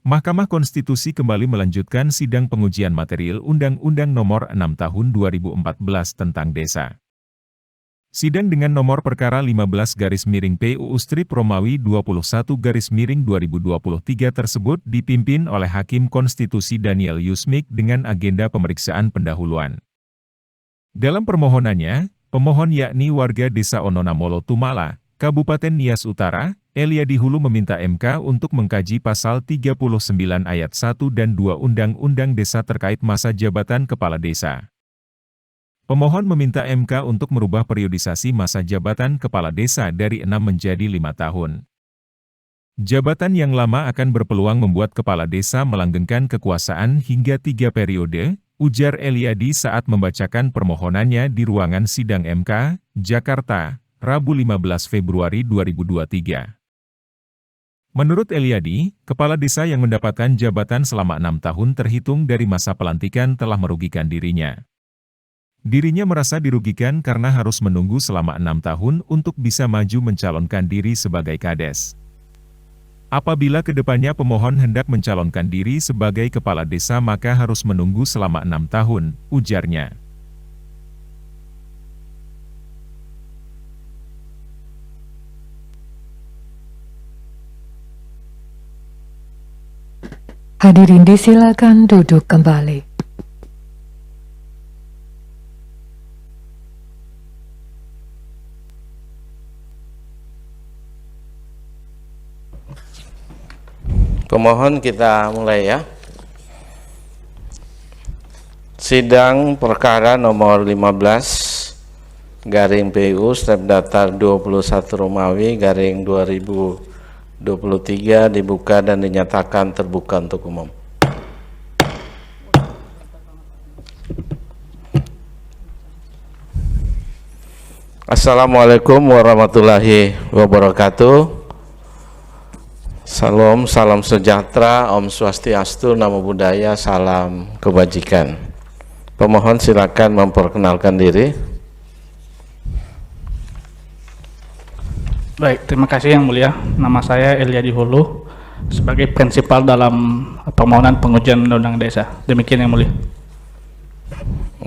Mahkamah Konstitusi kembali melanjutkan sidang pengujian material Undang-Undang Nomor 6 Tahun 2014 tentang Desa. Sidang dengan nomor perkara 15/PUU Strip Romawi 21/2023 tersebut dipimpin oleh Hakim Konstitusi Daniel Yusmik dengan agenda pemeriksaan pendahuluan. Dalam permohonannya, pemohon yakni warga Desa Ononamolo Tumala, Kabupaten Nias Utara, Eliadi Hulu meminta MK untuk mengkaji pasal 39 ayat 1 dan 2 Undang-Undang Desa terkait masa jabatan kepala desa. Pemohon meminta MK untuk merubah periodisasi masa jabatan kepala desa dari 6 menjadi 5 tahun. Jabatan yang lama akan berpeluang membuat kepala desa melanggengkan kekuasaan hingga 3 periode, ujar Eliadi saat membacakan permohonannya di ruangan sidang MK, Jakarta, Rabu 15 Februari 2023. Menurut Eliadi, kepala desa yang mendapatkan jabatan selama 6 tahun terhitung dari masa pelantikan telah merugikan dirinya. Dirinya merasa dirugikan karena harus menunggu selama 6 tahun untuk bisa maju mencalonkan diri sebagai kades. Apabila kedepannya pemohon hendak mencalonkan diri sebagai kepala desa maka harus menunggu selama 6 tahun, ujarnya. Hadirin disilakan duduk kembali. Pemohon kita mulai ya. Sidang perkara nomor 15/PU Strip Datar 21 Romawi /2023 dibuka dan dinyatakan terbuka untuk umum. Assalamualaikum warahmatullahi wabarakatuh. Salam sejahtera, Om Swastiastu, Namo Buddhaya, salam kebajikan. Pemohon silakan memperkenalkan diri. Baik, terima kasih Yang Mulia. Nama saya Eliadi Hulu sebagai prinsipal dalam permohonan pengujian Undang-Undang Desa. Demikian Yang Mulia.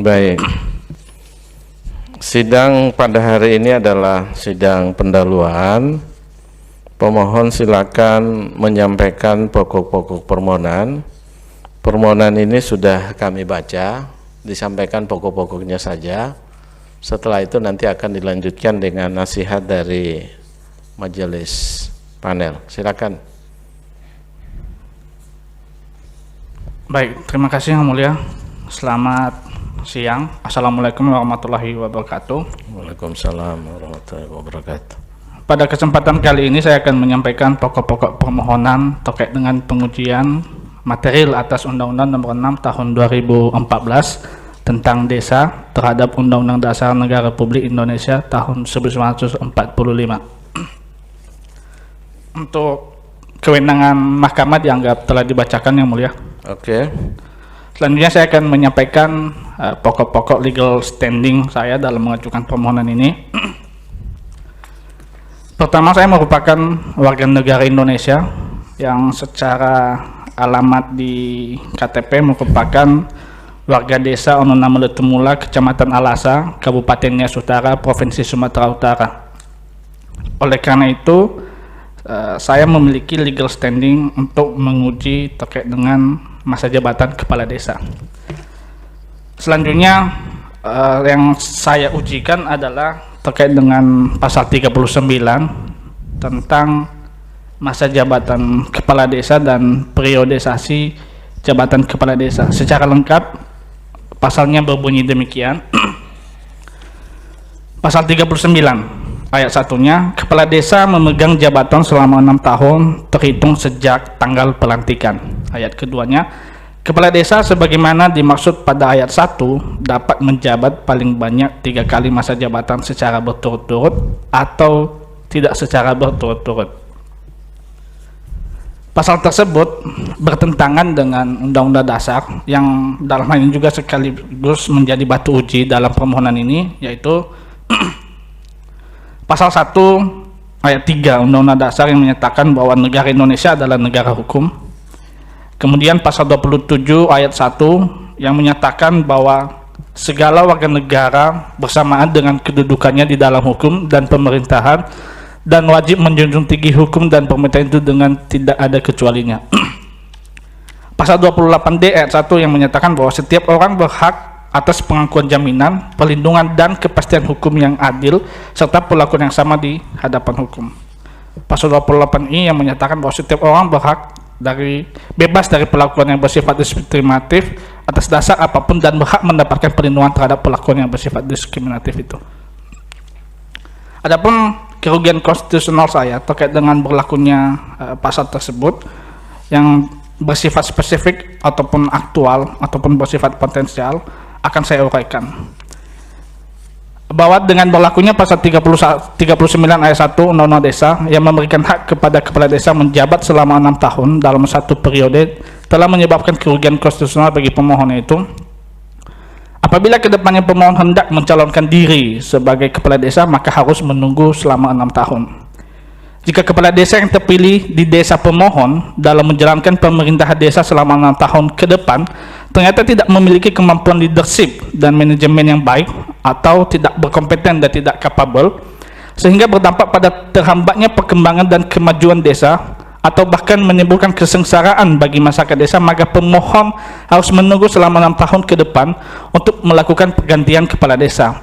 Baik. Sidang pada hari ini adalah sidang pendahuluan. Pemohon silakan menyampaikan pokok-pokok permohonan. Permohonan ini sudah kami baca, disampaikan pokok-pokoknya saja. Setelah itu nanti akan dilanjutkan dengan nasihat dari majelis panel. Silakan. Baik, terima kasih Yang Mulia. Selamat siang. Assalamualaikum warahmatullahi wabarakatuh. Waalaikumsalam warahmatullahi wabarakatuh. Pada kesempatan kali ini saya akan menyampaikan pokok-pokok permohonan terkait dengan pengujian material atas Undang-Undang Nomor 6 Tahun 2014 tentang Desa terhadap Undang-Undang Dasar Negara Republik Indonesia tahun 1945. Untuk kewenangan mahkamah dianggap telah dibacakan Yang Mulia. Oke. Selanjutnya saya akan menyampaikan pokok-pokok legal standing saya dalam mengajukan permohonan ini. Pertama, saya merupakan warga negara Indonesia yang secara alamat di KTP merupakan warga desa Ononamolo Tumula, Kecamatan Alasa, Kabupaten Nias Utara, Provinsi Sumatera Utara. Oleh karena itu, saya memiliki legal standing untuk menguji terkait dengan masa jabatan kepala desa. Selanjutnya, yang saya ujikan adalah terkait dengan pasal 39 tentang masa jabatan kepala desa dan periodisasi jabatan kepala desa. Secara lengkap pasalnya berbunyi demikian. Pasal 39 ayat 1-nya, kepala desa memegang jabatan selama 6 tahun terhitung sejak tanggal pelantikan. Ayat keduanya, kepala desa sebagaimana dimaksud pada ayat 1 dapat menjabat paling banyak 3 kali masa jabatan secara berturut-turut atau tidak secara berturut-turut. Pasal tersebut bertentangan dengan Undang-Undang Dasar yang dalam hal ini juga sekaligus menjadi batu uji dalam permohonan ini, yaitu Pasal 1 ayat 3 Undang-Undang Dasar yang menyatakan bahwa negara Indonesia adalah negara hukum. Kemudian pasal 27 ayat 1 yang menyatakan bahwa segala warga negara bersamaan dengan kedudukannya di dalam hukum dan pemerintahan dan wajib menjunjung tinggi hukum dan pemerintahan itu dengan tidak ada kecualinya. Pasal 28D ayat 1 yang menyatakan bahwa setiap orang berhak atas pengakuan jaminan, perlindungan, dan kepastian hukum yang adil, serta perlakuan yang sama di hadapan hukum. Pasal 28I yang menyatakan bahwa setiap orang berhak bebas dari perlakuan yang bersifat diskriminatif atas dasar apapun dan berhak mendapatkan perlindungan terhadap perlakuan yang bersifat diskriminatif itu. Adapun kerugian konstitusional saya terkait dengan berlakunya pasal tersebut yang bersifat spesifik ataupun aktual ataupun bersifat potensial akan saya uraikan. Bahwa dengan berlakunya pasal 39 ayat 1 Undang-Undang Desa yang memberikan hak kepada kepala desa menjabat selama 6 tahun dalam satu periode telah menyebabkan kerugian konstitusional bagi pemohon, itu apabila kedepannya pemohon hendak mencalonkan diri sebagai kepala desa maka harus menunggu selama 6 tahun. Jika kepala desa yang terpilih di desa pemohon dalam menjalankan pemerintahan desa selama 6 tahun ke depan ternyata tidak memiliki kemampuan leadership dan manajemen yang baik atau tidak berkompeten dan tidak capable, sehingga berdampak pada terhambatnya perkembangan dan kemajuan desa atau bahkan menimbulkan kesengsaraan bagi masyarakat desa, maka pemohon harus menunggu selama 6 tahun ke depan untuk melakukan pergantian kepala desa.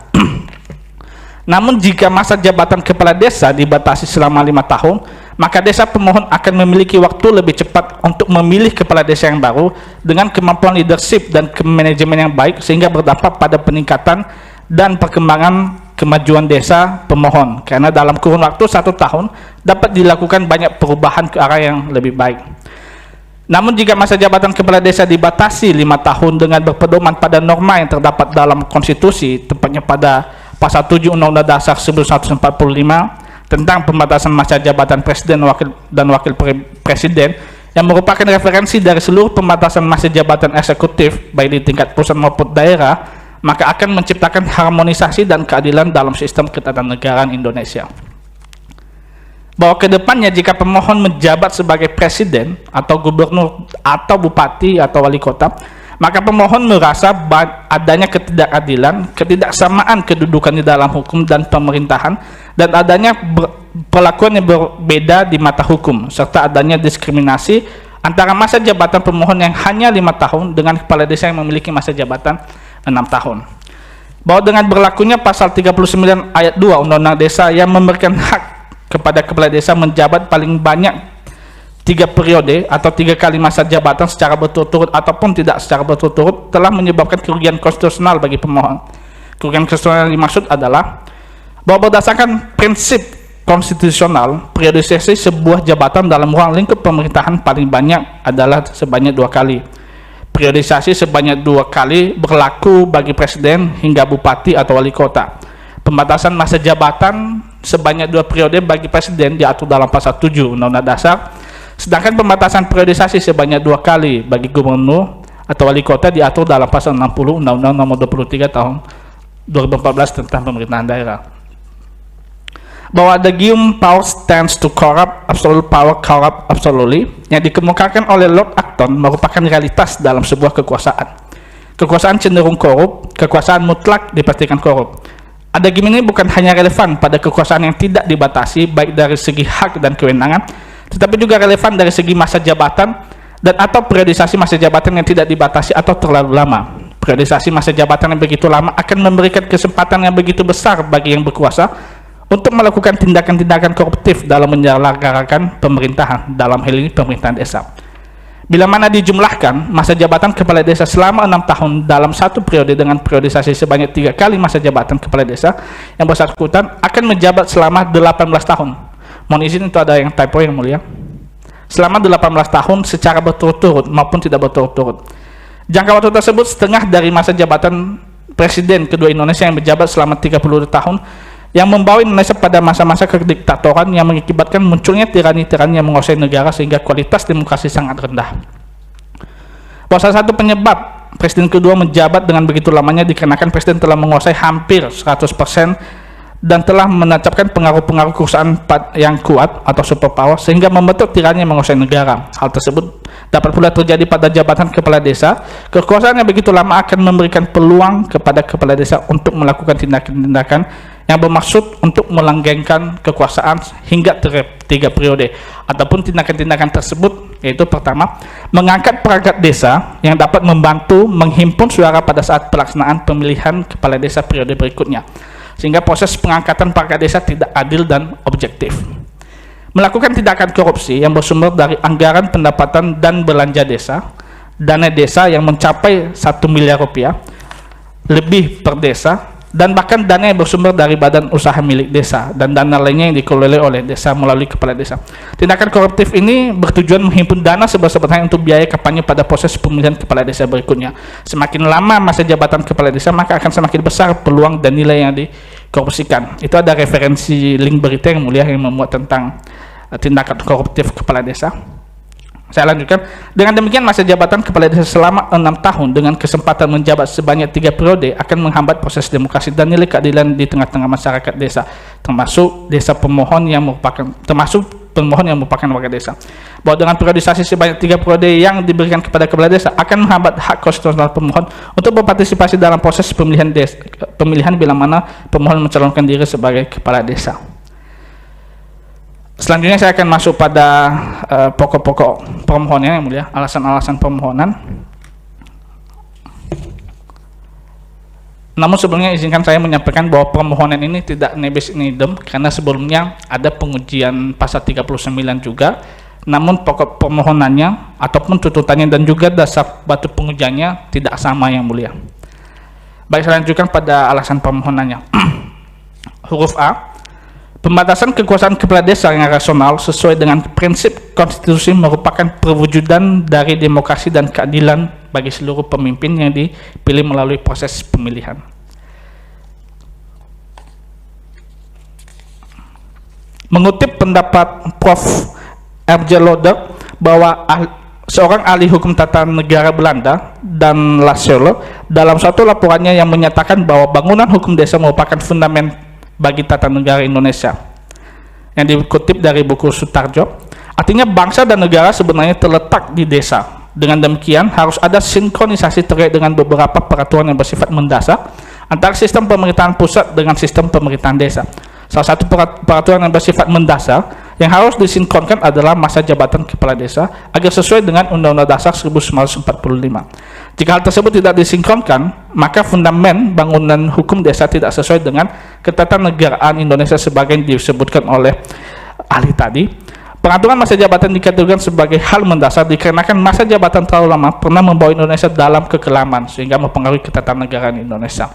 Namun jika masa jabatan kepala desa dibatasi selama 5 tahun, maka desa pemohon akan memiliki waktu lebih cepat untuk memilih kepala desa yang baru dengan kemampuan leadership dan manajemen yang baik, sehingga berdampak pada peningkatan dan perkembangan kemajuan desa pemohon, karena dalam kurun waktu 1 tahun dapat dilakukan banyak perubahan ke arah yang lebih baik. Namun jika masa jabatan kepala desa dibatasi 5 tahun dengan berpedoman pada norma yang terdapat dalam konstitusi, tepatnya pada Pasal 7 Undang-Undang Dasar 1945 tentang pembatasan masa jabatan Presiden dan Wakil Presiden, yang merupakan referensi dari seluruh pembatasan masa jabatan eksekutif baik di tingkat pusat maupun daerah, maka akan menciptakan harmonisasi dan keadilan dalam sistem ketatanegaraan Indonesia. Bahwa kedepannya jika pemohon menjabat sebagai presiden atau gubernur atau bupati atau wali kota, maka pemohon merasa adanya ketidakadilan, ketidaksamaan kedudukan di dalam hukum dan pemerintahan, dan adanya perlakuan yang berbeda di mata hukum, serta adanya diskriminasi antara masa jabatan pemohon yang hanya 5 tahun dengan kepala desa yang memiliki masa jabatan 6 tahun. Bahwa dengan berlakunya pasal 39 ayat 2 Undang-Undang Desa yang memberikan hak kepada kepala desa menjabat paling banyak 3 periode atau 3 kali masa jabatan secara berturut-turut ataupun tidak secara berturut-turut, telah menyebabkan kerugian konstitusional bagi pemohon. Kerugian konstitusional yang dimaksud adalah bahwa berdasarkan prinsip konstitusional, periodisasi sebuah jabatan dalam ruang lingkup pemerintahan paling banyak adalah sebanyak 2 kali. Periodisasi sebanyak 2 kali berlaku bagi presiden hingga bupati atau wali kota. Pembatasan masa jabatan sebanyak 2 periode bagi presiden diatur dalam pasal 7 Undang-Undang Dasar, sedangkan pembatasan periodisasi sebanyak 2 kali bagi gubernur atau wali kota diatur dalam pasal 60 Undang-Undang Nomor 23 Tahun 2014 tentang pemerintahan daerah. Bahwa the given power tends to corrupt, absolute power corrupt absolutely, yang dikemukakan oleh Lord Acton merupakan realitas dalam sebuah kekuasaan. Kekuasaan cenderung korup, kekuasaan mutlak dipastikan korup. Adagim ini bukan hanya relevan pada kekuasaan yang tidak dibatasi baik dari segi hak dan kewenangan, tetapi juga relevan dari segi masa jabatan dan atau periodisasi masa jabatan yang tidak dibatasi atau terlalu lama. Periodisasi masa jabatan yang begitu lama akan memberikan kesempatan yang begitu besar bagi yang berkuasa untuk melakukan tindakan-tindakan koruptif dalam menyelenggarakan pemerintahan, dalam hal ini pemerintahan desa. Bila mana dijumlahkan masa jabatan kepala desa selama 6 tahun dalam satu periode dengan periodisasi sebanyak 3 kali masa jabatan kepala desa, yang bersangkutan akan menjabat selama 18 tahun. Mohon izin, itu ada yang typo yang mulia. Selama 18 tahun secara berturut-turut maupun tidak berturut-turut. Jangka waktu tersebut setengah dari masa jabatan Presiden kedua Indonesia yang menjabat selama 32 tahun, yang membawa Indonesia pada masa-masa kediktatoran yang mengakibatkan munculnya tirani-tirani yang menguasai negara sehingga kualitas demokrasi sangat rendah. Bahwa salah satu penyebab Presiden kedua menjabat dengan begitu lamanya dikarenakan Presiden telah menguasai hampir 100% dan telah menancapkan pengaruh-pengaruh kekuasaan yang kuat atau superpower sehingga membentuk tirannya menguasai negara. Hal tersebut dapat pula terjadi pada jabatan kepala desa. Kekuasaan yang begitu lama akan memberikan peluang kepada kepala desa untuk melakukan tindakan-tindakan yang bermaksud untuk melanggengkan kekuasaan hingga 3 periode, ataupun tindakan-tindakan tersebut yaitu pertama, mengangkat perangkat desa yang dapat membantu menghimpun suara pada saat pelaksanaan pemilihan kepala desa periode berikutnya, sehingga proses pengangkatan perangkat desa tidak adil dan objektif. Melakukan tindakan korupsi yang bersumber dari anggaran pendapatan dan belanja desa, dana desa yang mencapai 1 miliar rupiah lebih per desa, dan bahkan dana yang bersumber dari badan usaha milik desa dan dana lainnya yang dikelola oleh desa melalui kepala desa. Tindakan koruptif ini bertujuan menghimpun dana sebesar-besarnya untuk biaya kampanye pada proses pemilihan kepala desa berikutnya. Semakin lama masa jabatan kepala desa, maka akan semakin besar peluang dan nilai yang dikorupsikan. Itu ada referensi link berita yang mulia yang memuat tentang tindakan koruptif kepala desa. Saya lanjutkan. Dengan demikian, masa jabatan kepala desa selama 6 tahun dengan kesempatan menjabat sebanyak 3 periode akan menghambat proses demokrasi dan nilai keadilan di tengah-tengah masyarakat desa, termasuk pemohon yang merupakan warga desa. Bahwa dengan periodisasi sebanyak 3 periode yang diberikan kepada kepala desa akan menghambat hak konstitusional pemohon untuk berpartisipasi dalam proses pemilihan bila mana pemohon mencalonkan diri sebagai kepala desa. Selanjutnya saya akan masuk pada pokok-pokok permohonan yang mulia, alasan-alasan permohonan. Namun sebelumnya izinkan saya menyampaikan bahwa permohonan ini tidak nebis in idem, karena sebelumnya ada pengujian pasal 39 juga, namun pokok permohonannya ataupun tuntutannya dan juga dasar batu pengujiannya tidak sama yang mulia. Baik, saya lanjutkan pada alasan permohonannya. Huruf A. Pembatasan kekuasaan kepala desa yang rasional sesuai dengan prinsip konstitusi merupakan perwujudan dari demokrasi dan keadilan bagi seluruh pemimpin yang dipilih melalui proses pemilihan. Mengutip pendapat Prof. R.J. Loder bahwa seorang ahli hukum tata negara Belanda dan Lascelles dalam suatu laporannya yang menyatakan bahwa bangunan hukum desa merupakan fundament bagi tata negara Indonesia, yang dikutip dari buku Sutarjo. Artinya bangsa dan negara sebenarnya terletak di desa. Dengan demikian harus ada sinkronisasi terkait dengan beberapa peraturan yang bersifat mendasar antara sistem pemerintahan pusat dengan sistem pemerintahan desa. Salah satu peraturan yang bersifat mendasar yang harus disinkronkan adalah masa jabatan kepala desa agar sesuai dengan Undang-Undang Dasar 1945. Jika hal tersebut tidak disinkronkan, maka fundament bangunan hukum desa tidak sesuai dengan ketatanegaraan Indonesia sebagai yang disebutkan oleh ahli tadi. Pengaturan masa jabatan dikategorikan sebagai hal mendasar dikarenakan masa jabatan terlalu lama pernah membawa Indonesia dalam kekelaman sehingga mempengaruhi ketatanegaraan Indonesia.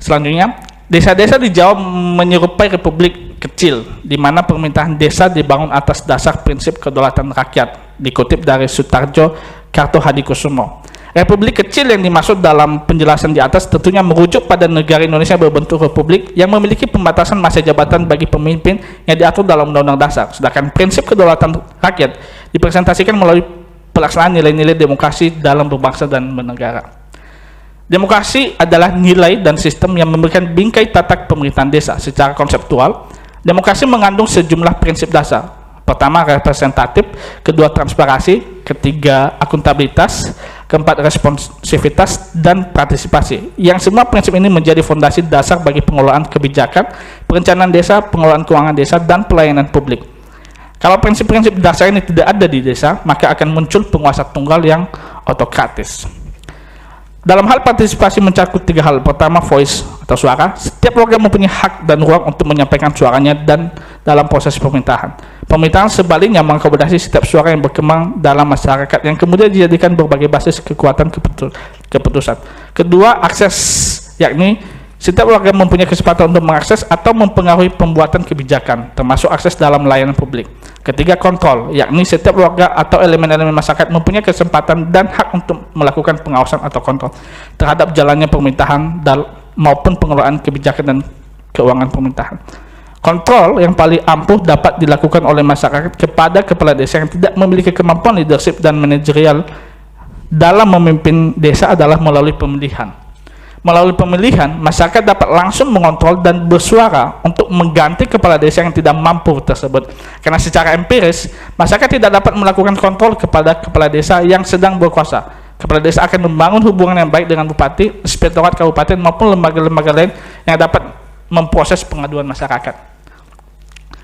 Selanjutnya, desa-desa di Jawa menyerupai republik kecil, di mana pemerintahan desa dibangun atas dasar prinsip kedaulatan rakyat, dikutip dari Sutarjo Kartohadikusumo. Republik kecil yang dimaksud dalam penjelasan di atas tentunya merujuk pada negara Indonesia berbentuk republik yang memiliki pembatasan masa jabatan bagi pemimpin yang diatur dalam Undang-Undang Dasar, sedangkan prinsip kedaulatan rakyat dipresentasikan melalui pelaksanaan nilai-nilai demokrasi dalam berbangsa dan bernegara. Demokrasi adalah nilai dan sistem yang memberikan bingkai tata pemerintahan desa. Secara konseptual, demokrasi mengandung sejumlah prinsip dasar. Pertama, representatif, kedua, transparansi, ketiga, akuntabilitas, keempat, responsivitas, dan partisipasi. Yang semua prinsip ini menjadi fondasi dasar bagi pengelolaan kebijakan, perencanaan desa, pengelolaan keuangan desa, dan pelayanan publik. Kalau prinsip-prinsip dasar ini tidak ada di desa, maka akan muncul penguasa tunggal yang otokratis. Dalam hal partisipasi mencakup 3 hal. Pertama, voice atau suara. Setiap warga mempunyai hak dan ruang untuk menyampaikan suaranya dan dalam proses pemerintahan. Pemerintahan sebaliknya mengakomodasi setiap suara yang berkembang dalam masyarakat yang kemudian dijadikan berbagai basis kekuatan keputusan. Kedua, akses, yakni setiap warga mempunyai kesempatan untuk mengakses atau mempengaruhi pembuatan kebijakan, termasuk akses dalam layanan publik. Ketiga, kontrol, yakni setiap warga atau elemen-elemen masyarakat mempunyai kesempatan dan hak untuk melakukan pengawasan atau kontrol terhadap jalannya pemerintahan maupun pengelolaan kebijakan dan keuangan pemerintahan. Kontrol yang paling ampuh dapat dilakukan oleh masyarakat kepada kepala desa yang tidak memiliki kemampuan leadership dan manajerial dalam memimpin desa adalah melalui pemilihan. Melalui pemilihan, masyarakat dapat langsung mengontrol dan bersuara untuk mengganti kepala desa yang tidak mampu tersebut. Karena secara empiris, masyarakat tidak dapat melakukan kontrol kepada kepala desa yang sedang berkuasa. Kepala desa akan membangun hubungan yang baik dengan bupati, inspektorat kabupaten maupun lembaga-lembaga lain yang dapat memproses pengaduan masyarakat.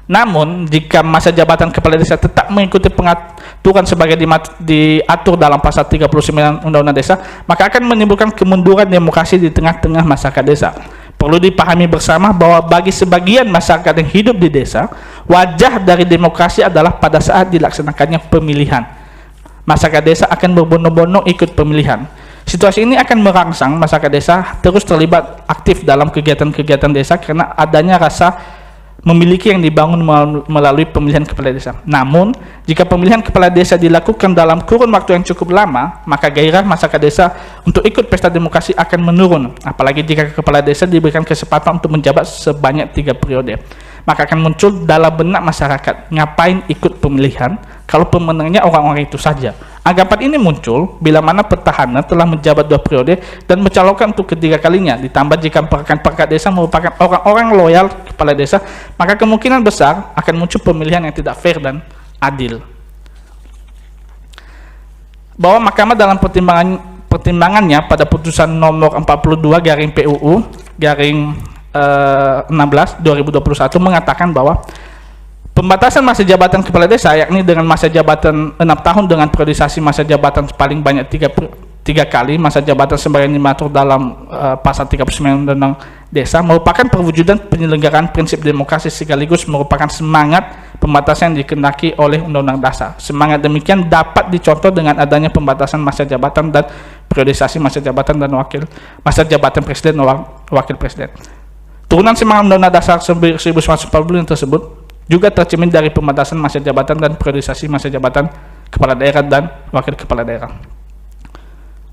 Namun, jika masa jabatan kepala desa tetap mengikuti pengaturan sebagai diatur dalam pasal 39 Undang-Undang Desa, maka akan menimbulkan kemunduran demokrasi di tengah-tengah masyarakat desa. Perlu dipahami bersama bahwa bagi sebagian masyarakat yang hidup di desa, wajah dari demokrasi adalah pada saat dilaksanakannya pemilihan. Masyarakat desa akan berbondong-bondong ikut pemilihan. Situasi ini akan merangsang masyarakat desa terus terlibat aktif dalam kegiatan-kegiatan desa karena adanya rasa memiliki yang dibangun melalui pemilihan kepala desa. Namun, jika pemilihan kepala desa dilakukan dalam kurun waktu yang cukup lama, maka gairah masyarakat desa untuk ikut pesta demokrasi akan menurun. Apalagi jika kepala desa diberikan kesempatan untuk menjabat sebanyak 3 periode. Maka akan muncul dalam benak masyarakat, ngapain ikut pemilihan kalau pemenangnya orang-orang itu saja. Anggapan ini muncul bila mana petahana telah menjabat 2 periode dan mencalonkan untuk ketiga kalinya. Ditambah jika perangkat desa merupakan orang-orang loyal kepala desa, maka kemungkinan besar akan muncul pemilihan yang tidak fair dan adil. Bahwa Mahkamah dalam pertimbangannya pada putusan nomor 42 garing PUU garing 16 2021 mengatakan bahwa pembatasan masa jabatan kepala desa, yakni dengan masa jabatan 6 tahun dengan periodisasi masa jabatan paling banyak 3 kali masa jabatan sebagaimana diatur dalam pasal 39 Undang-Undang Desa, merupakan perwujudan penyelenggaraan prinsip demokrasi sekaligus merupakan semangat pembatasan yang dikehendaki oleh Undang-Undang Dasar. Semangat demikian dapat dicontoh dengan adanya pembatasan masa jabatan dan periodisasi masa jabatan dan masa jabatan presiden dan wakil presiden. Turunan semangat Undang-Undang Dasar 1945 tersebut juga tercermin dari pembatasan masa jabatan dan periodisasi masa jabatan kepala daerah dan wakil kepala daerah.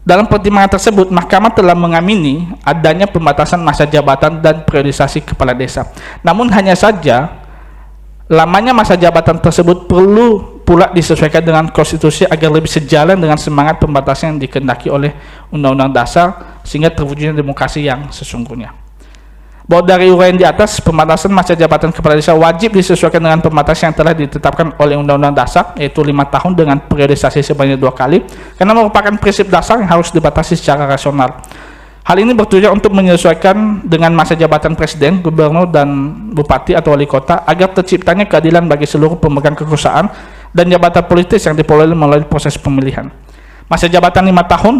Dalam pertimbangan tersebut, Mahkamah telah mengamini adanya pembatasan masa jabatan dan periodisasi kepala desa. Namun hanya saja, lamanya masa jabatan tersebut perlu pula disesuaikan dengan konstitusi agar lebih sejalan dengan semangat pembatasan yang dikehendaki oleh Undang-Undang Dasar sehingga terwujudnya demokrasi yang sesungguhnya. Bahwa dari uraian di atas, pembatasan masa jabatan kepala desa wajib disesuaikan dengan pembatasan yang telah ditetapkan oleh Undang-Undang Dasar, yaitu 5 tahun dengan periodisasi sebanyak 2 kali, karena merupakan prinsip dasar yang harus dibatasi secara rasional. Hal ini bertujuan untuk menyesuaikan dengan masa jabatan presiden, gubernur, dan bupati atau wali kota agar terciptanya keadilan bagi seluruh pemegang kekuasaan dan jabatan politis yang diperoleh melalui proses pemilihan. Masa jabatan 5 tahun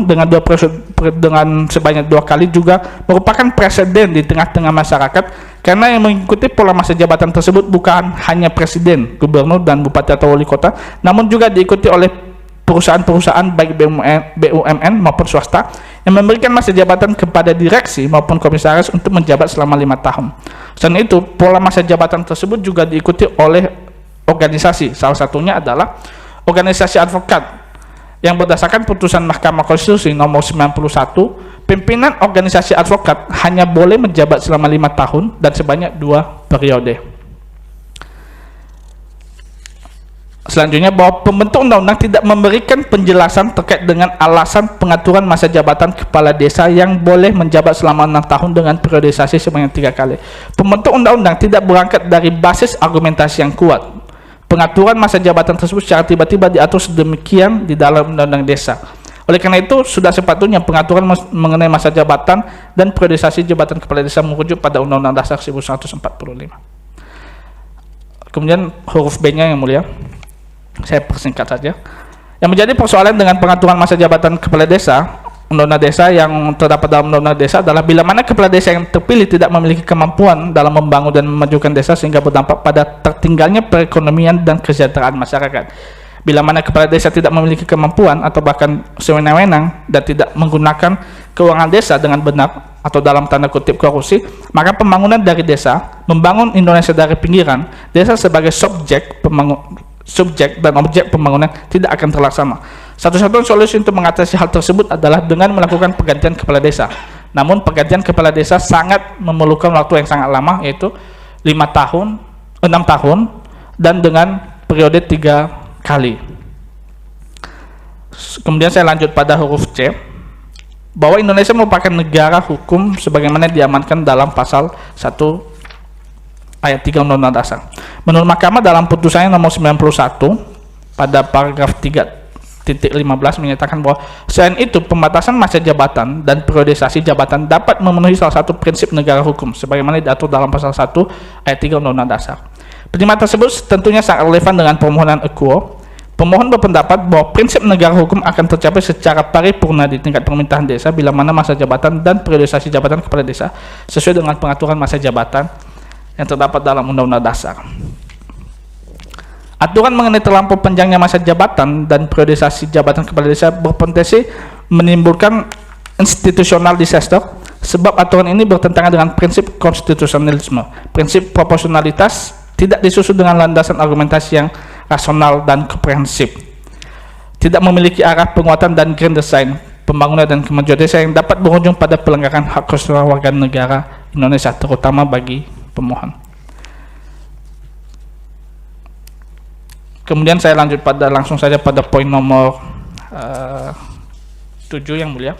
dengan sebanyak 2 kali juga merupakan presiden di tengah-tengah masyarakat karena yang mengikuti pola masa jabatan tersebut bukan hanya presiden, gubernur, dan bupati atau wali kota, namun juga diikuti oleh perusahaan-perusahaan baik BUMN maupun swasta yang memberikan masa jabatan kepada direksi maupun komisaris untuk menjabat selama 5 tahun. Selain itu, pola masa jabatan tersebut juga diikuti oleh organisasi, salah satunya adalah organisasi advokat yang berdasarkan putusan Mahkamah Konstitusi nomor 91, pimpinan organisasi advokat hanya boleh menjabat selama 5 tahun dan sebanyak 2 periode. Selanjutnya, bahwa pembentuk undang-undang tidak memberikan penjelasan terkait dengan alasan pengaturan masa jabatan kepala desa yang boleh menjabat selama 6 tahun dengan periodisasi sebanyak 3 kali. Pembentuk undang-undang tidak berangkat dari basis argumentasi yang kuat. Pengaturan masa jabatan tersebut secara tiba-tiba diatur sedemikian di dalam Undang-Undang Desa. Oleh karena itu, sudah sepatutnya pengaturan mengenai masa jabatan dan periodisasi jabatan kepala desa merujuk pada Undang-Undang Dasar 1945. Kemudian huruf B-nya yang mulia, saya persingkat saja. Yang menjadi persoalan dengan pengaturan masa jabatan kepala desa, Undang-Undang Desa yang terdapat dalam Undang-Undang Desa adalah bila mana kepala desa yang terpilih tidak memiliki kemampuan dalam membangun dan memajukan desa sehingga berdampak pada tertinggalnya perekonomian dan kesejahteraan masyarakat. Bila mana kepala desa tidak memiliki kemampuan atau bahkan sewenang-wenang dan tidak menggunakan keuangan desa dengan benar atau dalam tanda kutip korupsi, maka pembangunan dari desa, membangun Indonesia dari pinggiran, desa sebagai subjek dan objek pembangunan tidak akan terlaksana. Satu-satunya solusi untuk mengatasi hal tersebut adalah dengan melakukan pergantian kepala desa. Namun pergantian kepala desa sangat memerlukan waktu yang sangat lama, yaitu 6 tahun dan dengan periode 3 kali. Kemudian saya lanjut pada huruf C. bahwa Indonesia merupakan negara hukum sebagaimana diamankan dalam pasal 1 ayat 3 Undang-Undang Dasar. Menurut Mahkamah dalam putusannya nomor 91 pada paragraf 3.15 menyatakan bahwa selain itu pembatasan masa jabatan dan periodisasi jabatan dapat memenuhi salah satu prinsip negara hukum sebagaimana diatur dalam pasal 1 ayat 3 Undang-Undang Dasar. Pertimbangan tersebut tentunya sangat relevan dengan permohonan akuo. Pemohon berpendapat bahwa prinsip negara hukum akan tercapai secara paripurna di tingkat pemerintahan desa bila mana masa jabatan dan periodisasi jabatan kepala desa sesuai dengan pengaturan masa jabatan yang terdapat dalam Undang-Undang Dasar. Aturan mengenai terlampau panjangnya masa jabatan dan periodisasi jabatan kepala desa berpotensi menimbulkan institutional disaster sebab aturan ini bertentangan dengan prinsip konstitusionalisme. Prinsip proporsionalitas tidak disusun dengan landasan argumentasi yang rasional dan komprehensif, tidak memiliki arah penguatan dan grand design pembangunan dan kemajuan desa yang dapat berujung pada pelanggaran hak konstitusional warga negara Indonesia, terutama bagi pemohon. Kemudian saya lanjut langsung saja pada poin nomor 7 yang mulia,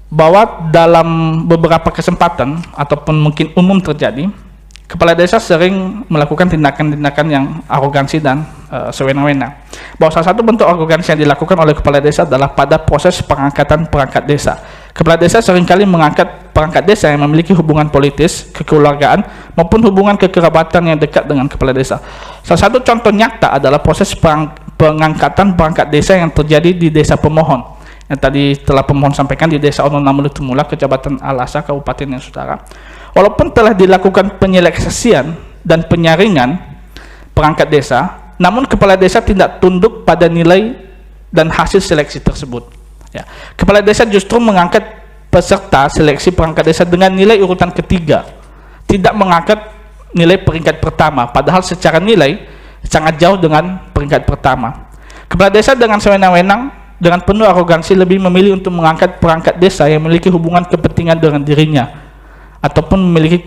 bahwa dalam beberapa kesempatan ataupun mungkin umum terjadi, kepala desa sering melakukan tindakan-tindakan yang arogansi dan sewenang-wenang. Bahwa salah satu bentuk arogansi yang dilakukan oleh kepala desa adalah pada proses pengangkatan perangkat desa. Kepala desa seringkali mengangkat perangkat desa yang memiliki hubungan politis, kekeluargaan, maupun hubungan kekerabatan yang dekat dengan kepala desa. Salah satu contoh nyata adalah proses pengangkatan perangkat desa yang terjadi di desa pemohon, yang tadi telah pemohon sampaikan di desa Ononamulu Tumula, Kecamatan Alasa, Kabupaten yang Saudara. Walaupun telah dilakukan penyeleksian dan penyaringan perangkat desa, namun kepala desa tidak tunduk pada nilai dan hasil seleksi tersebut. Ya. Kepala desa justru mengangkat peserta seleksi perangkat desa dengan nilai urutan ketiga, tidak mengangkat nilai peringkat pertama, padahal secara nilai sangat jauh dengan peringkat pertama. Kepala desa dengan sewenang-wenang, dengan penuh arogansi lebih memilih untuk mengangkat perangkat desa yang memiliki hubungan kepentingan dengan dirinya, ataupun memiliki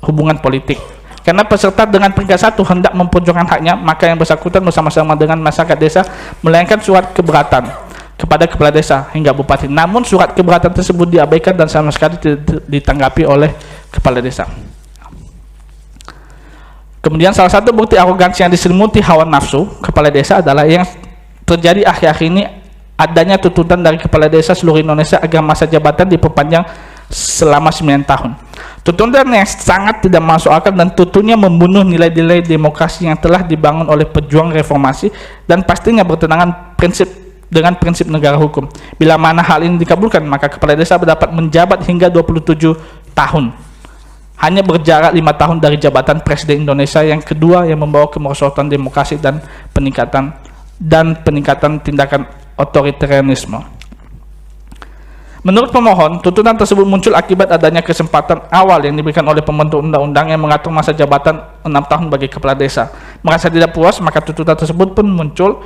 hubungan politik. Karena peserta dengan peringkat 1 hendak memperjuangkan haknya, maka yang bersangkutan bersama-sama dengan masyarakat desa melayangkan surat keberatan kepada kepala desa hingga bupati. Namun surat keberatan tersebut diabaikan dan sama sekali tidak ditanggapi oleh kepala desa. Kemudian salah satu bukti arogansi yang diselimuti hawa nafsu kepala desa adalah yang terjadi akhir-akhir ini, adanya tuntutan dari kepala desa seluruh Indonesia agar masa jabatan diperpanjang selama 9 tahun. Tuntutan yang sangat tidak masuk akal dan tentunya membunuh nilai-nilai demokrasi yang telah dibangun oleh pejuang reformasi dan pastinya bertentangan dengan prinsip negara hukum. Bila mana hal ini dikabulkan, maka kepala desa dapat menjabat hingga 27 tahun. Hanya berjarak 5 tahun dari jabatan Presiden Indonesia yang kedua yang membawa kemerosotan demokrasi dan peningkatan tindakan otoritarianisme. Menurut pemohon, tuntutan tersebut muncul akibat adanya kesempatan awal yang diberikan oleh pembentuk undang-undang yang mengatur masa jabatan 6 tahun bagi kepala desa. Merasa tidak puas, maka tuntutan tersebut pun muncul.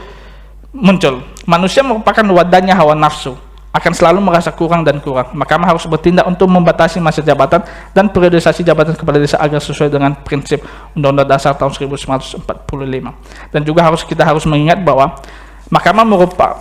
Manusia merupakan wadahnya hawa nafsu, akan selalu merasa kurang dan kurang. Mahkamah harus bertindak untuk membatasi masa jabatan dan periodisasi jabatan kepala desa agar sesuai dengan prinsip Undang-Undang Dasar tahun 1945. Dan juga kita harus mengingat bahwa Mahkamah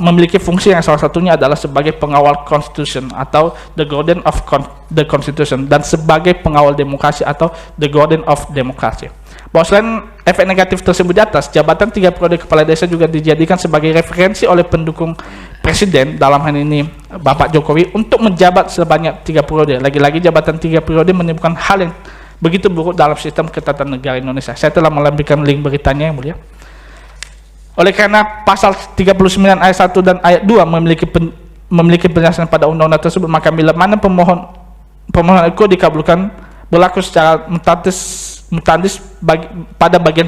memiliki fungsi yang salah satunya adalah sebagai pengawal Constitution atau the Guardian of the Constitution, dan sebagai pengawal demokrasi atau the Guardian of Democracy. Bahwa selain efek negatif tersebut di atas, jabatan 3 periode kepala desa juga dijadikan sebagai referensi oleh pendukung Presiden, dalam hal ini Bapak Jokowi, untuk menjabat sebanyak 3 periode. Lagi-lagi jabatan 3 periode menimbulkan hal yang begitu buruk dalam sistem ketatanegaraan Indonesia. Saya telah melampirkan link beritanya yang mulia. Oleh karena pasal 39 ayat 1 dan ayat 2 memiliki penjelasan pada undang-undang tersebut, maka bila mana permohonan itu dikabulkan, berlaku secara mutandis pada bagian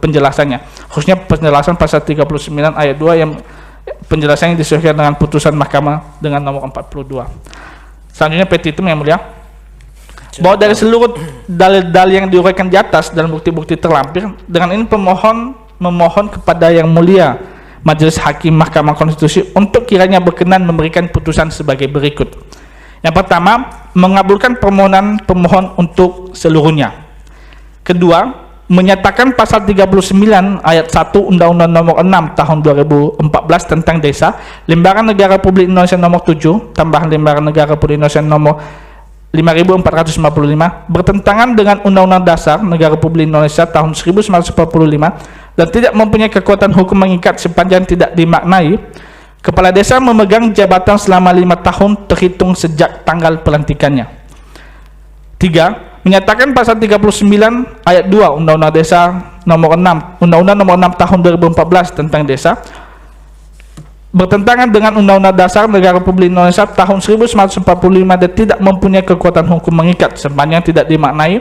penjelasannya, khususnya penjelasan pasal 39 ayat 2 yang penjelasannya disesuaikan dengan putusan Mahkamah dengan nomor 42. Selanjutnya petitum yang mulia, bahwa dari seluruh dalil-dalil yang diuraikan di atas dan bukti-bukti terlampir, dengan ini pemohon memohon kepada Yang Mulia Majelis Hakim Mahkamah Konstitusi untuk kiranya berkenan memberikan putusan sebagai berikut. Yang pertama, mengabulkan permohonan pemohon untuk seluruhnya. Kedua, menyatakan pasal 39 ayat 1 Undang-Undang Nomor 6 Tahun 2014 tentang Desa, Lembaran Negara Republik Indonesia Nomor 7, tambahan Lembaran Negara Republik Indonesia Nomor 5455, bertentangan dengan Undang-Undang Dasar Negara Republik Indonesia Tahun 1945 dan tidak mempunyai kekuatan hukum mengikat sepanjang tidak dimaknai. Kepala Desa memegang jabatan selama 5 tahun terhitung sejak tanggal pelantikannya. 3. Menyatakan pasal 39 ayat 2 Undang-Undang Desa Nomor 6 Undang-Undang Nomor 6 Tahun 2014 tentang Desa bertentangan dengan Undang-Undang Dasar Negara Republik Indonesia Tahun 1945 dan tidak mempunyai kekuatan hukum mengikat sepanjang tidak dimaknai.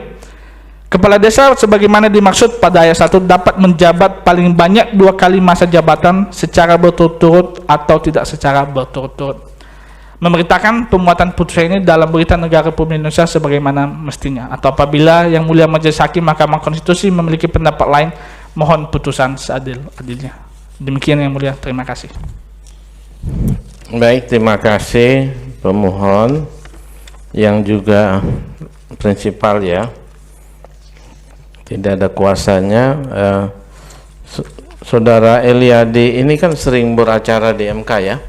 Kepala Desa sebagaimana dimaksud pada ayat 1 dapat menjabat paling banyak 2 kali masa jabatan secara berturut-turut atau tidak secara berturut-turut. Memberitakan pemuatan putusan ini dalam Berita Negara Republik Indonesia sebagaimana mestinya, atau apabila Yang Mulia Majelis Hakim Mahkamah Konstitusi memiliki pendapat lain, mohon putusan seadil-adilnya. Demikian Yang Mulia, terima kasih. Baik, terima kasih pemohon yang juga prinsipal ya, tidak ada kuasanya. Saudara Eliadi ini kan sering beracara di MK ya?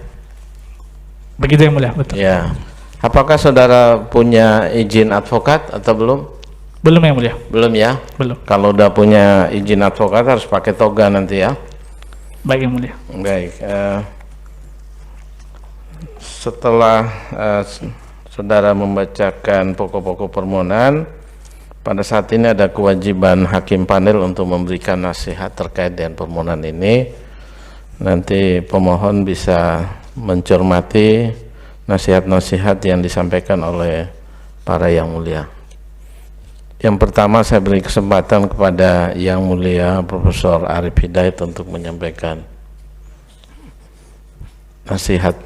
Begitu Yang Mulia, betul. Ya. Apakah saudara punya izin advokat atau belum? Belum Yang Mulia. Belum ya? Belum. Kalau udah punya izin advokat harus pakai toga nanti ya. Baik Yang Mulia. Baik. Setelah saudara membacakan pokok-pokok permohonan, pada saat ini ada kewajiban hakim panel untuk memberikan nasihat terkait dengan permohonan ini. Nanti pemohon bisa mencermati nasihat-nasihat yang disampaikan oleh para Yang Mulia. Yang pertama saya beri kesempatan kepada Yang Mulia Profesor Arif Hidayat untuk menyampaikan nasihat.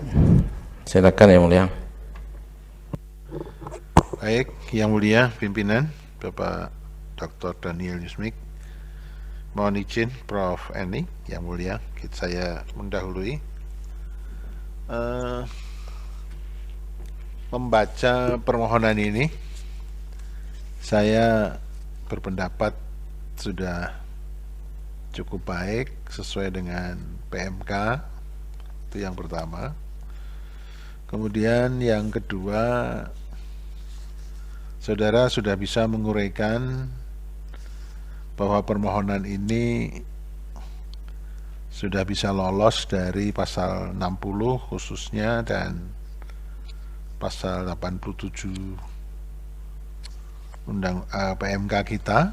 Silakan Yang Mulia. Baik, Yang Mulia Pimpinan Bapak Dr. Daniel Yusmik, mohon izin Prof. Eni, Yang Mulia, saya mendahului membaca permohonan ini. Saya berpendapat sudah cukup baik sesuai dengan PMK, itu yang pertama. Kemudian yang kedua, saudara sudah bisa menguraikan bahwa permohonan ini sudah bisa lolos dari pasal 60 khususnya dan pasal 87 PMK kita.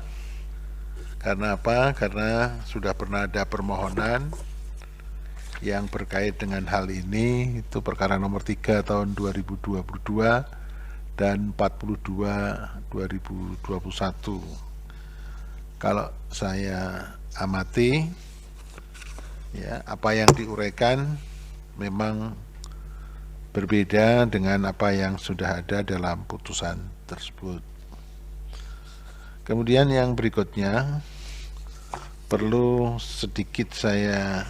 Karena apa? Karena sudah pernah ada permohonan yang berkait dengan hal ini, itu perkara nomor 3 tahun 2022 dan 42 2021. Kalau saya amati ya, apa yang diuraikan memang berbeda dengan apa yang sudah ada dalam putusan tersebut. Kemudian yang berikutnya perlu sedikit saya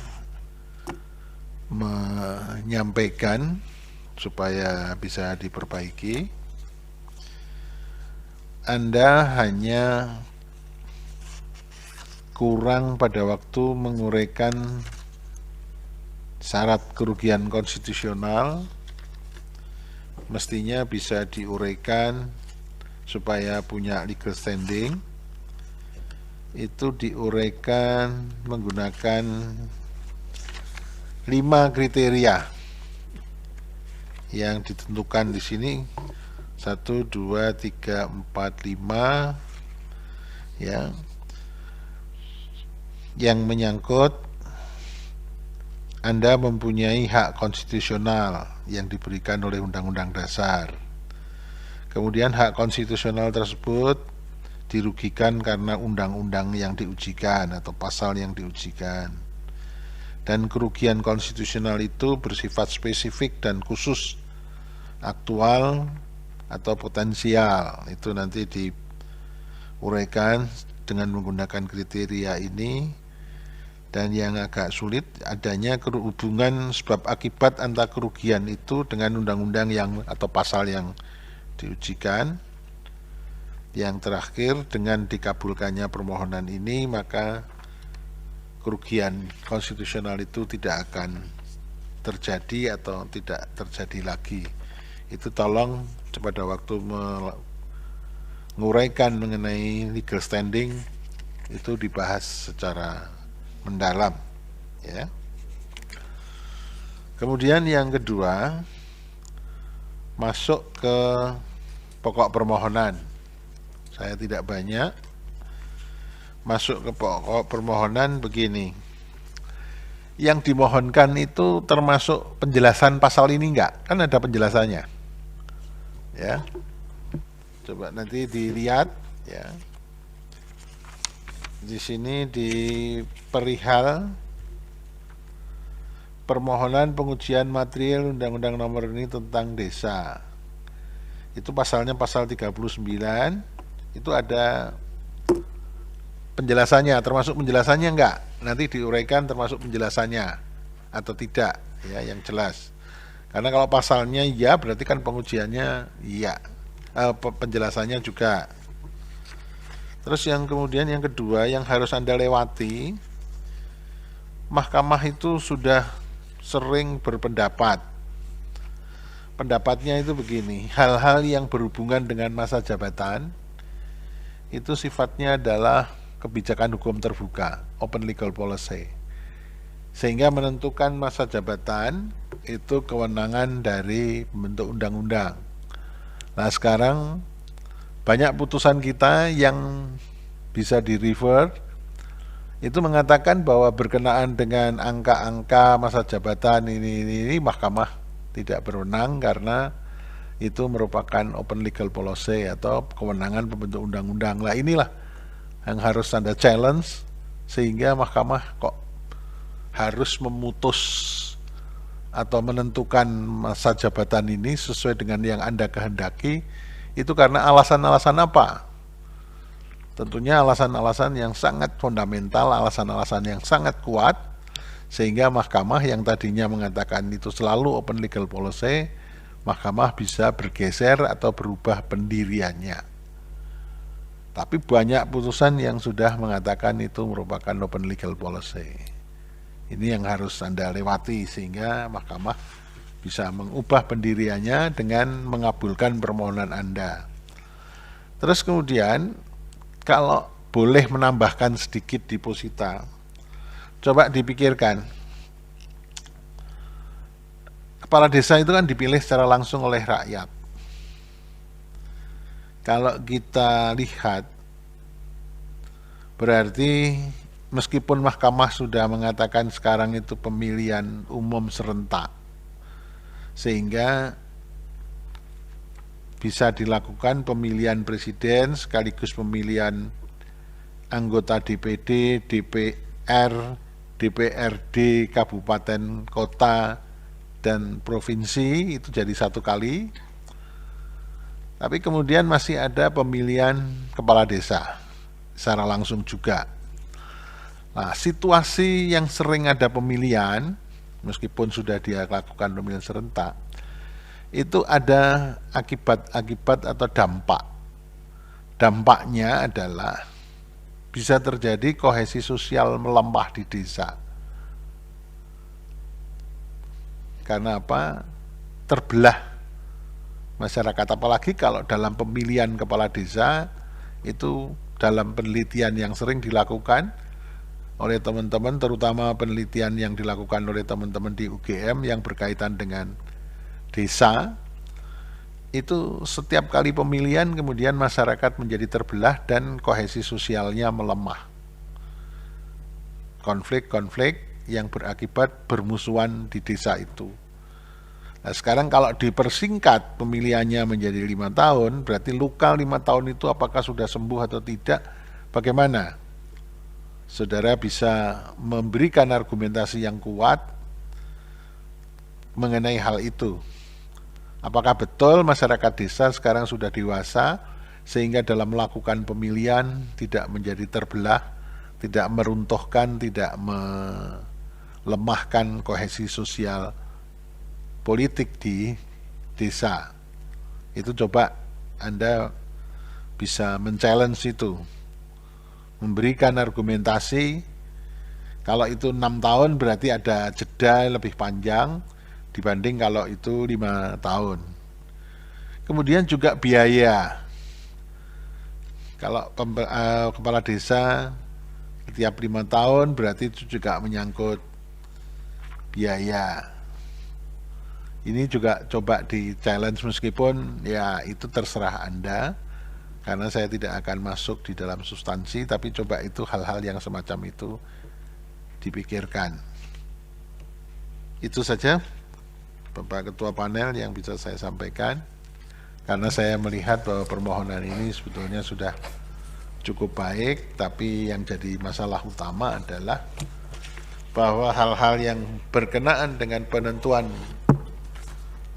menyampaikan supaya bisa diperbaiki. Anda hanya kurang pada waktu menguraikan syarat kerugian konstitusional, mestinya bisa diuraikan supaya punya legal standing. Itu diuraikan menggunakan 5 kriteria yang ditentukan di sini, 1, 2, 3, 4, 5 ya, yang menyangkut Anda mempunyai hak konstitusional yang diberikan oleh Undang-Undang Dasar. Kemudian hak konstitusional tersebut dirugikan karena undang-undang yang diujikan atau pasal yang diujikan. Dan kerugian konstitusional itu bersifat spesifik dan khusus, aktual atau potensial. Itu nanti diuraikan dengan menggunakan kriteria ini. Dan yang agak sulit adanya hubungan sebab akibat antara kerugian itu dengan undang-undang yang atau pasal yang diujikan. Yang terakhir, dengan dikabulkannya permohonan ini, maka kerugian konstitusional itu tidak akan terjadi atau tidak terjadi lagi. Itu tolong pada waktu menguraikan mengenai legal standing itu dibahas secara mendalam, ya. Kemudian yang kedua, masuk ke pokok permohonan. Saya tidak banyak masuk ke pokok permohonan. Begini, yang dimohonkan itu termasuk penjelasan pasal ini enggak? Kan ada penjelasannya, ya. Coba nanti dilihat, ya. Di sini di perihal permohonan pengujian material Undang-Undang Nomor ini tentang desa. Itu pasalnya pasal 39, itu ada penjelasannya, termasuk penjelasannya enggak? Nanti diuraikan termasuk penjelasannya atau tidak, ya, yang jelas. Karena kalau pasalnya iya, berarti kan pengujiannya iya, penjelasannya juga. Terus yang kemudian yang kedua yang harus Anda lewati, Mahkamah itu sudah sering berpendapat. Pendapatnya itu begini, hal-hal yang berhubungan dengan masa jabatan itu sifatnya adalah kebijakan hukum terbuka, open legal policy. Sehingga menentukan masa jabatan itu kewenangan dari pembentuk undang-undang. Nah, sekarang banyak putusan kita yang bisa di-refer itu mengatakan bahwa berkenaan dengan angka-angka masa jabatan ini Mahkamah tidak berwenang karena itu merupakan open legal policy atau kewenangan pembentuk undang-undang. Nah, inilah yang harus Anda challenge, sehingga Mahkamah kok harus memutus atau menentukan masa jabatan ini sesuai dengan yang Anda kehendaki. Itu karena alasan-alasan apa? Tentunya alasan-alasan yang sangat fundamental, alasan-alasan yang sangat kuat, sehingga Mahkamah yang tadinya mengatakan itu selalu open legal policy, Mahkamah bisa bergeser atau berubah pendiriannya. Tapi banyak putusan yang sudah mengatakan itu merupakan open legal policy. Ini yang harus Anda lewati, sehingga Mahkamah bisa mengubah pendiriannya dengan mengabulkan permohonan Anda. Terus kemudian, kalau boleh menambahkan sedikit deposita, coba dipikirkan, kepala desa itu kan dipilih secara langsung oleh rakyat. Kalau kita lihat, berarti meskipun Mahkamah sudah mengatakan sekarang itu pemilihan umum serentak, sehingga bisa dilakukan pemilihan presiden sekaligus pemilihan anggota DPD, DPR, DPRD, kabupaten, kota, dan provinsi, itu jadi satu kali. Tapi kemudian masih ada pemilihan kepala desa secara langsung juga. Nah, situasi yang sering ada pemilihan, meskipun sudah dia lakukan pemilihan serentak, itu ada akibat-akibat atau dampak. Dampaknya adalah bisa terjadi kohesi sosial melemah di desa. Karena apa? Terbelah masyarakat, apalagi kalau dalam pemilihan kepala desa, itu dalam penelitian yang sering dilakukan oleh teman-teman, terutama penelitian yang dilakukan oleh teman-teman di UGM yang berkaitan dengan desa, itu setiap kali pemilihan kemudian masyarakat menjadi terbelah dan kohesi sosialnya melemah. Konflik-konflik yang berakibat bermusuhan di desa itu. Nah, sekarang kalau dipersingkat pemilihannya menjadi 5 tahun, berarti luka 5 tahun itu apakah sudah sembuh atau tidak, bagaimana? Saudara bisa memberikan argumentasi yang kuat mengenai hal itu. Apakah betul masyarakat desa sekarang sudah dewasa sehingga dalam melakukan pemilihan tidak menjadi terbelah, tidak meruntuhkan, tidak melemahkan kohesi sosial politik di desa? Itu coba Anda bisa men-challenge itu, memberikan argumentasi. Kalau itu 6 tahun berarti ada jeda lebih panjang dibanding kalau itu 5 tahun. Kemudian juga biaya. Kalau kepala desa setiap 5 tahun berarti itu juga menyangkut biaya. Ini juga coba di challenge, meskipun ya itu terserah Anda, karena saya tidak akan masuk di dalam substansi, tapi coba itu hal-hal yang semacam itu dipikirkan. Itu saja Bapak Ketua Panel yang bisa saya sampaikan, karena saya melihat bahwa permohonan ini sebetulnya sudah cukup baik, tapi yang jadi masalah utama adalah bahwa hal-hal yang berkenaan dengan penentuan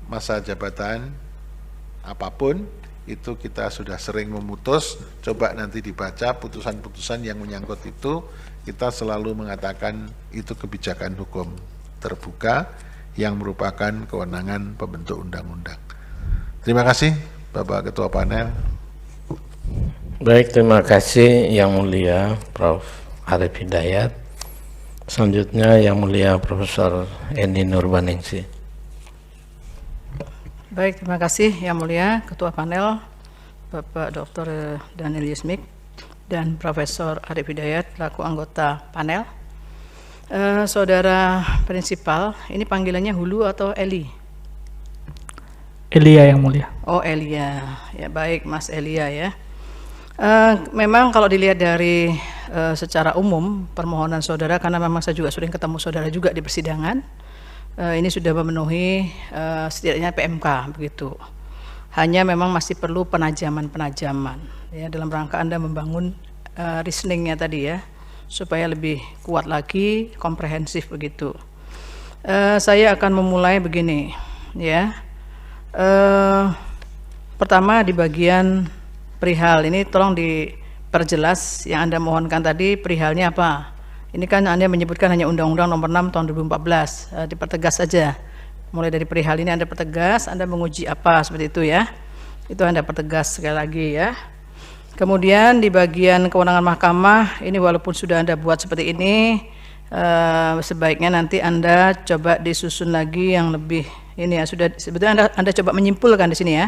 masa jabatan apapun itu kita sudah sering memutus. Coba nanti dibaca putusan-putusan yang menyangkut itu, kita selalu mengatakan itu kebijakan hukum terbuka yang merupakan kewenangan pembentuk undang-undang. Terima kasih Bapak Ketua Panel. Baik, terima kasih Yang Mulia Prof. Arif Hidayat. Selanjutnya Yang Mulia Profesor Eni Nurbaningsih. Baik, terima kasih Yang Mulia Ketua Panel Bapak Dr. Daniel Yusmik dan Profesor Arif Hidayat selaku anggota panel. Saudara Prinsipal, ini panggilannya Hulu atau Eli? Elia Yang Mulia. Oh, Elia. Ya, baik Mas Elia ya. Memang kalau dilihat dari secara umum permohonan saudara, karena memang saya juga sering ketemu saudara juga di persidangan, ini sudah memenuhi setidaknya PMK begitu. Hanya memang masih perlu penajaman ya, dalam rangka Anda membangun reasoningnya tadi ya, supaya lebih kuat lagi, komprehensif begitu. Saya akan memulai begini ya. Pertama di bagian perihal ini tolong diperjelas yang Anda mohonkan tadi, perihalnya apa? Ini kan Anda menyebutkan hanya Undang-Undang Nomor 6 Tahun 2014, dipertegas saja. Mulai dari perihal ini Anda pertegas, Anda menguji apa, seperti itu ya. Itu Anda pertegas sekali lagi ya. Kemudian di bagian kewenangan mahkamah, ini walaupun sudah Anda buat seperti ini, sebaiknya nanti Anda coba disusun lagi yang lebih ini ya. Sudah sebetulnya Anda coba menyimpulkan di sini ya.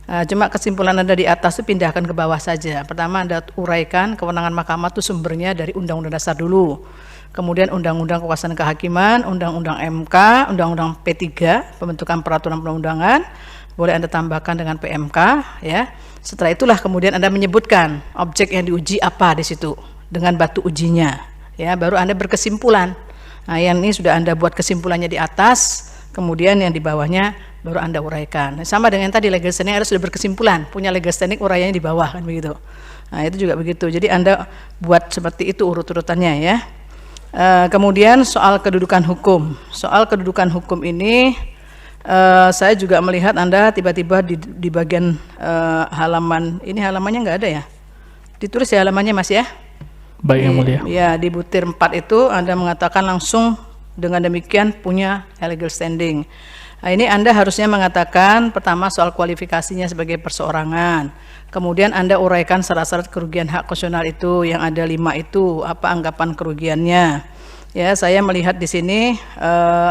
Cuma kesimpulan Anda di atas itu pindahkan ke bawah saja. Pertama Anda uraikan kewenangan mahkamah itu sumbernya dari Undang-Undang Dasar dulu. Kemudian Undang-Undang Kekuasaan Kehakiman, Undang-Undang MK, Undang-Undang P3, pembentukan peraturan perundang-undangan, boleh Anda tambahkan dengan PMK ya. Setelah itulah kemudian Anda menyebutkan objek yang diuji apa di situ dengan batu ujinya ya, baru Anda berkesimpulan. Nah, yang ini sudah Anda buat kesimpulannya di atas, kemudian yang di bawahnya baru Anda uraikan. Sama dengan tadi legal standing, Anda sudah berkesimpulan, punya legal standing, uraiannya di bawah kan begitu. Nah, itu juga begitu. Jadi Anda buat seperti itu urut-urutannya ya. Kemudian soal kedudukan hukum. Soal kedudukan hukum ini saya juga melihat Anda tiba-tiba di bagian halaman, ini halamannya nggak ada ya? Ditulis ya halamannya Mas ya? Baik Yang Mulia. Ya, di butir 4 itu Anda mengatakan langsung dengan demikian punya legal standing. Nah, ini Anda harusnya mengatakan pertama soal kualifikasinya sebagai perseorangan. Kemudian Anda uraikan syarat-syarat kerugian hak konstitusional itu yang ada 5 itu, apa anggapan kerugiannya. Ya, saya melihat di sini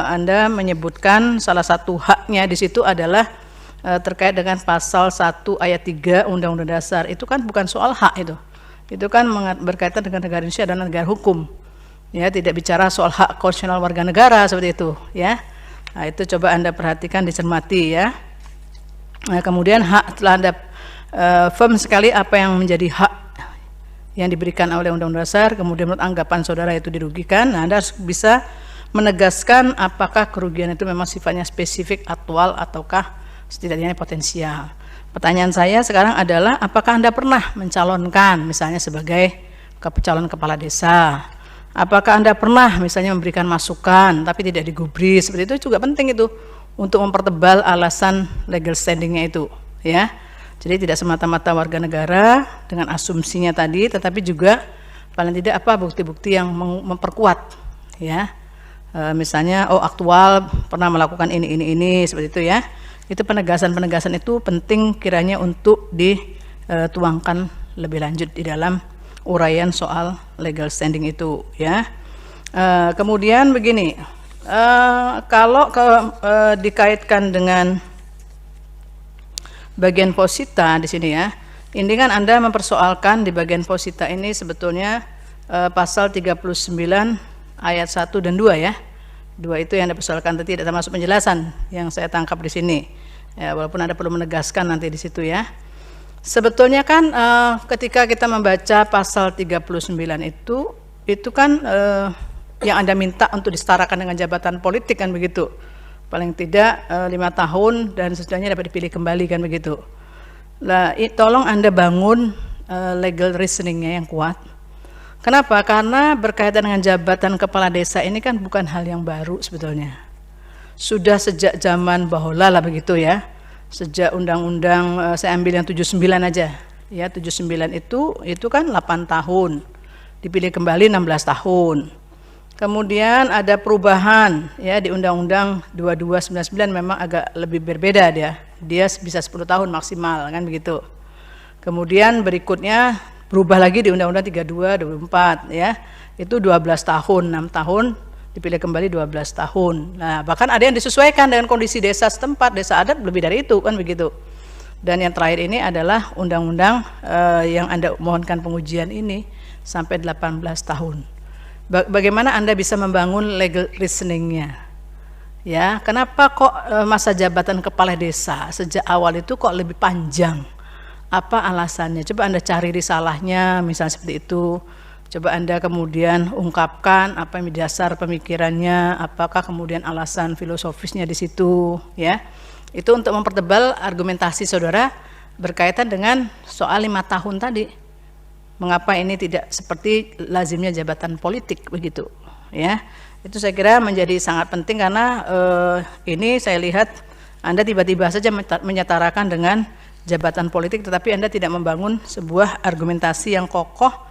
Anda menyebutkan salah satu haknya di situ adalah terkait dengan pasal 1 ayat 3 Undang-Undang Dasar. Itu kan bukan soal hak itu. Itu kan berkaitan dengan negara Indonesia dan negara hukum. Ya, tidak bicara soal hak konstitusional warga negara seperti itu, ya. Nah, itu coba Anda perhatikan, dicermati ya. Nah, kemudian hak telah Anda firm sekali apa yang menjadi hak yang diberikan oleh Undang-Undang Dasar, kemudian menurut anggapan saudara itu dirugikan. Nah, Anda harus bisa menegaskan apakah kerugian itu memang sifatnya spesifik, aktual, ataukah setidaknya potensial. Pertanyaan saya sekarang adalah apakah Anda pernah mencalonkan misalnya sebagai calon kepala desa? Apakah Anda pernah misalnya memberikan masukan tapi tidak digubris? Seperti itu juga penting itu untuk mempertebal alasan legal standingnya itu ya. Jadi tidak semata-mata warga negara dengan asumsinya tadi, tetapi juga paling tidak apa bukti-bukti yang memperkuat ya. Misalnya aktual pernah melakukan ini seperti itu ya. Itu penegasan-penegasan itu penting kiranya untuk tuangkan lebih lanjut di dalam uraian soal legal standing itu ya. Kemudian begini, kalau dikaitkan dengan bagian posita di sini ya, ini kan Anda mempersoalkan di bagian posita ini sebetulnya pasal 39 ayat 1 dan 2 ya. 2 itu yang dipersoalkan, tapi tidak termasuk penjelasan yang saya tangkap di sini. Ya, walaupun Anda perlu menegaskan nanti di situ ya. Sebetulnya kan ketika kita membaca pasal 39 itu kan yang Anda minta untuk disetarakan dengan jabatan politik kan begitu. Paling tidak 5 tahun dan sesudahnya dapat dipilih kembali kan begitu. Nah, tolong Anda bangun legal reasoningnya yang kuat. Kenapa? Karena berkaitan dengan jabatan kepala desa ini kan bukan hal yang baru sebetulnya. Sudah sejak zaman Bahola lah begitu ya. Sejak undang-undang saya ambil yang 79 aja. Ya, 79 itu kan 8 tahun. Dipilih kembali 16 tahun. Kemudian ada perubahan ya di Undang-Undang 2299 memang agak lebih berbeda dia. Dia bisa 10 tahun maksimal kan begitu. Kemudian berikutnya berubah lagi di Undang-Undang 32 24 ya. Itu 12 tahun, 6 tahun dipilih kembali 12 tahun. Nah, bahkan ada yang disesuaikan dengan kondisi desa setempat, desa adat lebih dari itu kan begitu. Dan yang terakhir ini adalah undang-undang yang Anda mohonkan pengujian ini sampai 18 tahun. Bagaimana Anda bisa membangun legal reasoningnya? Ya, kenapa kok masa jabatan kepala desa sejak awal itu kok lebih panjang? Apa alasannya? Coba Anda cari risalahnya, misalnya seperti itu. Coba Anda kemudian ungkapkan apa yang dasar pemikirannya, apakah kemudian alasan filosofisnya di situ, ya. Itu untuk mempertebal argumentasi saudara berkaitan dengan soal 5 tahun tadi. Mengapa ini tidak seperti lazimnya jabatan politik begitu, ya. Itu saya kira menjadi sangat penting karena ini saya lihat Anda tiba-tiba saja menyetarakan dengan jabatan politik, tetapi Anda tidak membangun sebuah argumentasi yang kokoh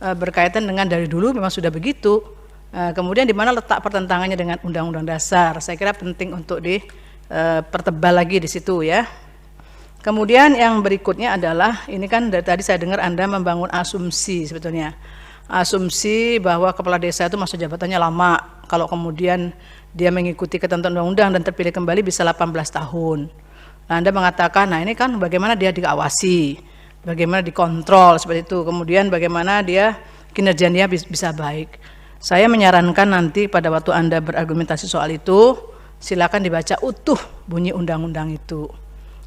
berkaitan dengan dari dulu memang sudah begitu. Kemudian di mana letak pertentangannya dengan Undang-Undang Dasar? Saya kira penting untuk dipertebal lagi di situ ya. Kemudian yang berikutnya adalah ini kan dari tadi saya dengar Anda membangun asumsi sebetulnya. Asumsi bahwa kepala desa itu masa jabatannya lama. Kalau kemudian dia mengikuti ketentuan undang-undang dan terpilih kembali bisa 18 tahun. Anda mengatakan, nah ini kan bagaimana dia diawasi, bagaimana dikontrol seperti itu, kemudian bagaimana dia kinerjanya bisa baik. Saya menyarankan nanti pada waktu Anda berargumentasi soal itu, silakan dibaca utuh bunyi undang-undang itu.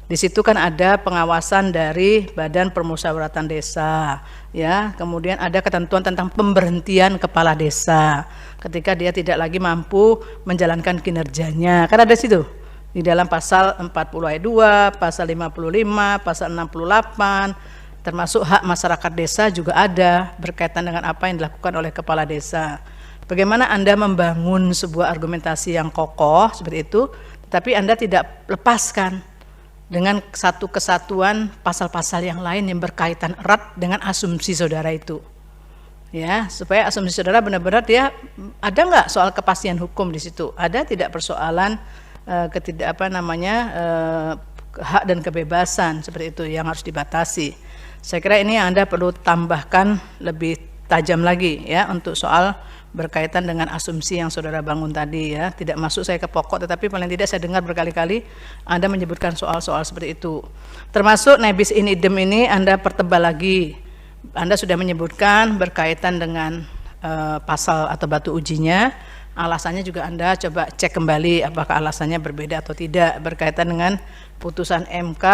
Di situ kan ada pengawasan dari Badan Permusyawaratan Desa, ya. Kemudian ada ketentuan tentang pemberhentian kepala desa ketika dia tidak lagi mampu menjalankan kinerjanya. Kan ada di situ. Di dalam pasal 40 ayat 2, pasal 55, pasal 68, termasuk hak masyarakat desa juga ada berkaitan dengan apa yang dilakukan oleh kepala desa. Bagaimana Anda membangun sebuah argumentasi yang kokoh seperti itu, tetapi Anda tidak lepaskan dengan satu kesatuan pasal-pasal yang lain yang berkaitan erat dengan asumsi saudara itu. Ya, supaya asumsi saudara benar-benar dia ada nggak soal kepastian hukum di situ? Ada tidak persoalan hak dan kebebasan seperti itu yang harus dibatasi. Saya kira ini yang Anda perlu tambahkan lebih tajam lagi ya untuk soal berkaitan dengan asumsi yang saudara bangun tadi ya. Tidak masuk saya ke pokok, tetapi paling tidak saya dengar berkali-kali Anda menyebutkan soal-soal seperti itu. Termasuk nebis in idem ini Anda pertebal lagi. Anda sudah menyebutkan berkaitan dengan pasal atau batu ujinya. Alasannya juga Anda coba cek kembali apakah alasannya berbeda atau tidak berkaitan dengan putusan MK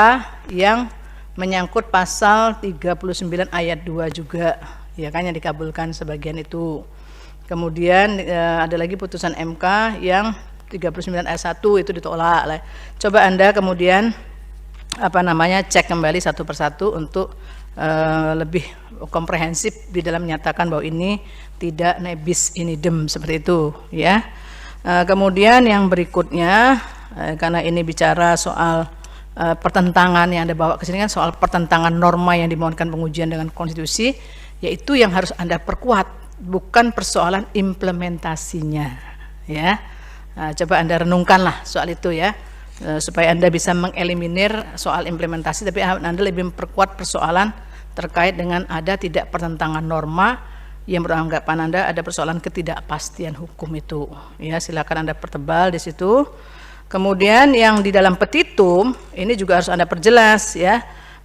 yang menyangkut pasal 39 ayat 2 juga ya kan yang dikabulkan sebagian itu. Kemudian ada lagi putusan MK yang 39 ayat 1 itu ditolak. Coba Anda kemudian cek kembali satu persatu untuk lebih komprehensif di dalam menyatakan bahwa ini tidak nebis in idem seperti itu ya. Kemudian yang berikutnya karena ini bicara soal pertentangan yang Anda bawa ke sini kan soal pertentangan norma yang dimohonkan pengujian dengan konstitusi, yaitu yang harus Anda perkuat, bukan persoalan implementasinya ya. Coba Anda renungkanlah soal itu ya. supaya Anda bisa mengeliminir soal implementasi, tapi Anda lebih memperkuat persoalan terkait dengan ada tidak pertentangan norma yang beranggapan Anda ada persoalan ketidakpastian hukum itu. Ya, silakan Anda pertebal di situ. Kemudian yang di dalam petitum ini juga harus Anda perjelas ya.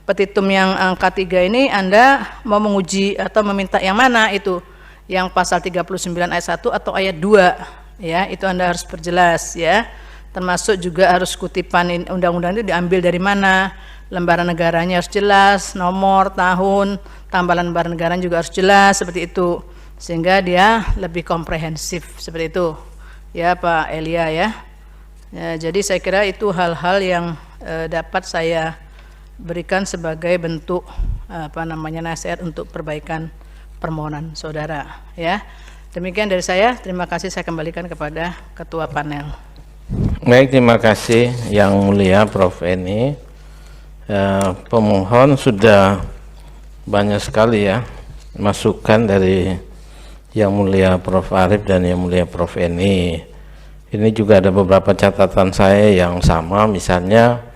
Petitum yang angka 3 ini Anda mau menguji atau meminta yang mana itu? Yang pasal 39 ayat 1 atau ayat 2 ya, itu Anda harus perjelas ya. Termasuk juga harus kutipan undang-undang itu diambil dari mana, lembaran negaranya harus jelas, nomor, tahun, tambalan lembaran negara juga harus jelas seperti itu, sehingga dia lebih komprehensif seperti itu ya Pak Elia ya. Jadi saya kira itu hal-hal yang dapat saya berikan sebagai bentuk nasihat untuk perbaikan permohonan saudara ya. Demikian dari saya, terima kasih, saya kembalikan kepada ketua panel. Baik, terima kasih Yang Mulia Prof. Eni. Pemohon sudah banyak sekali ya masukan dari Yang Mulia Prof. Arief dan Yang Mulia Prof. Eni. Ini juga ada beberapa catatan saya yang sama, misalnya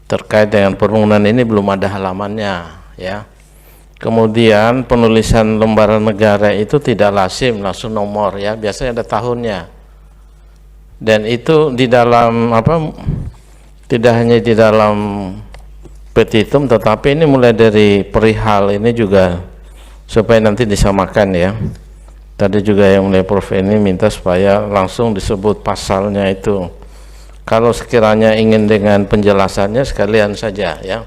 terkait dengan permohonan ini belum ada halamannya ya. Kemudian penulisan lembaran negara itu tidak lazim langsung nomor ya, biasanya ada tahunnya. Dan itu di dalam tidak hanya di dalam petitum, tetapi ini mulai dari perihal ini juga supaya nanti disamakan ya. Tadi juga Yang Mulia Prof. Eni minta supaya langsung disebut pasalnya itu. Kalau sekiranya ingin dengan penjelasannya sekalian saja ya.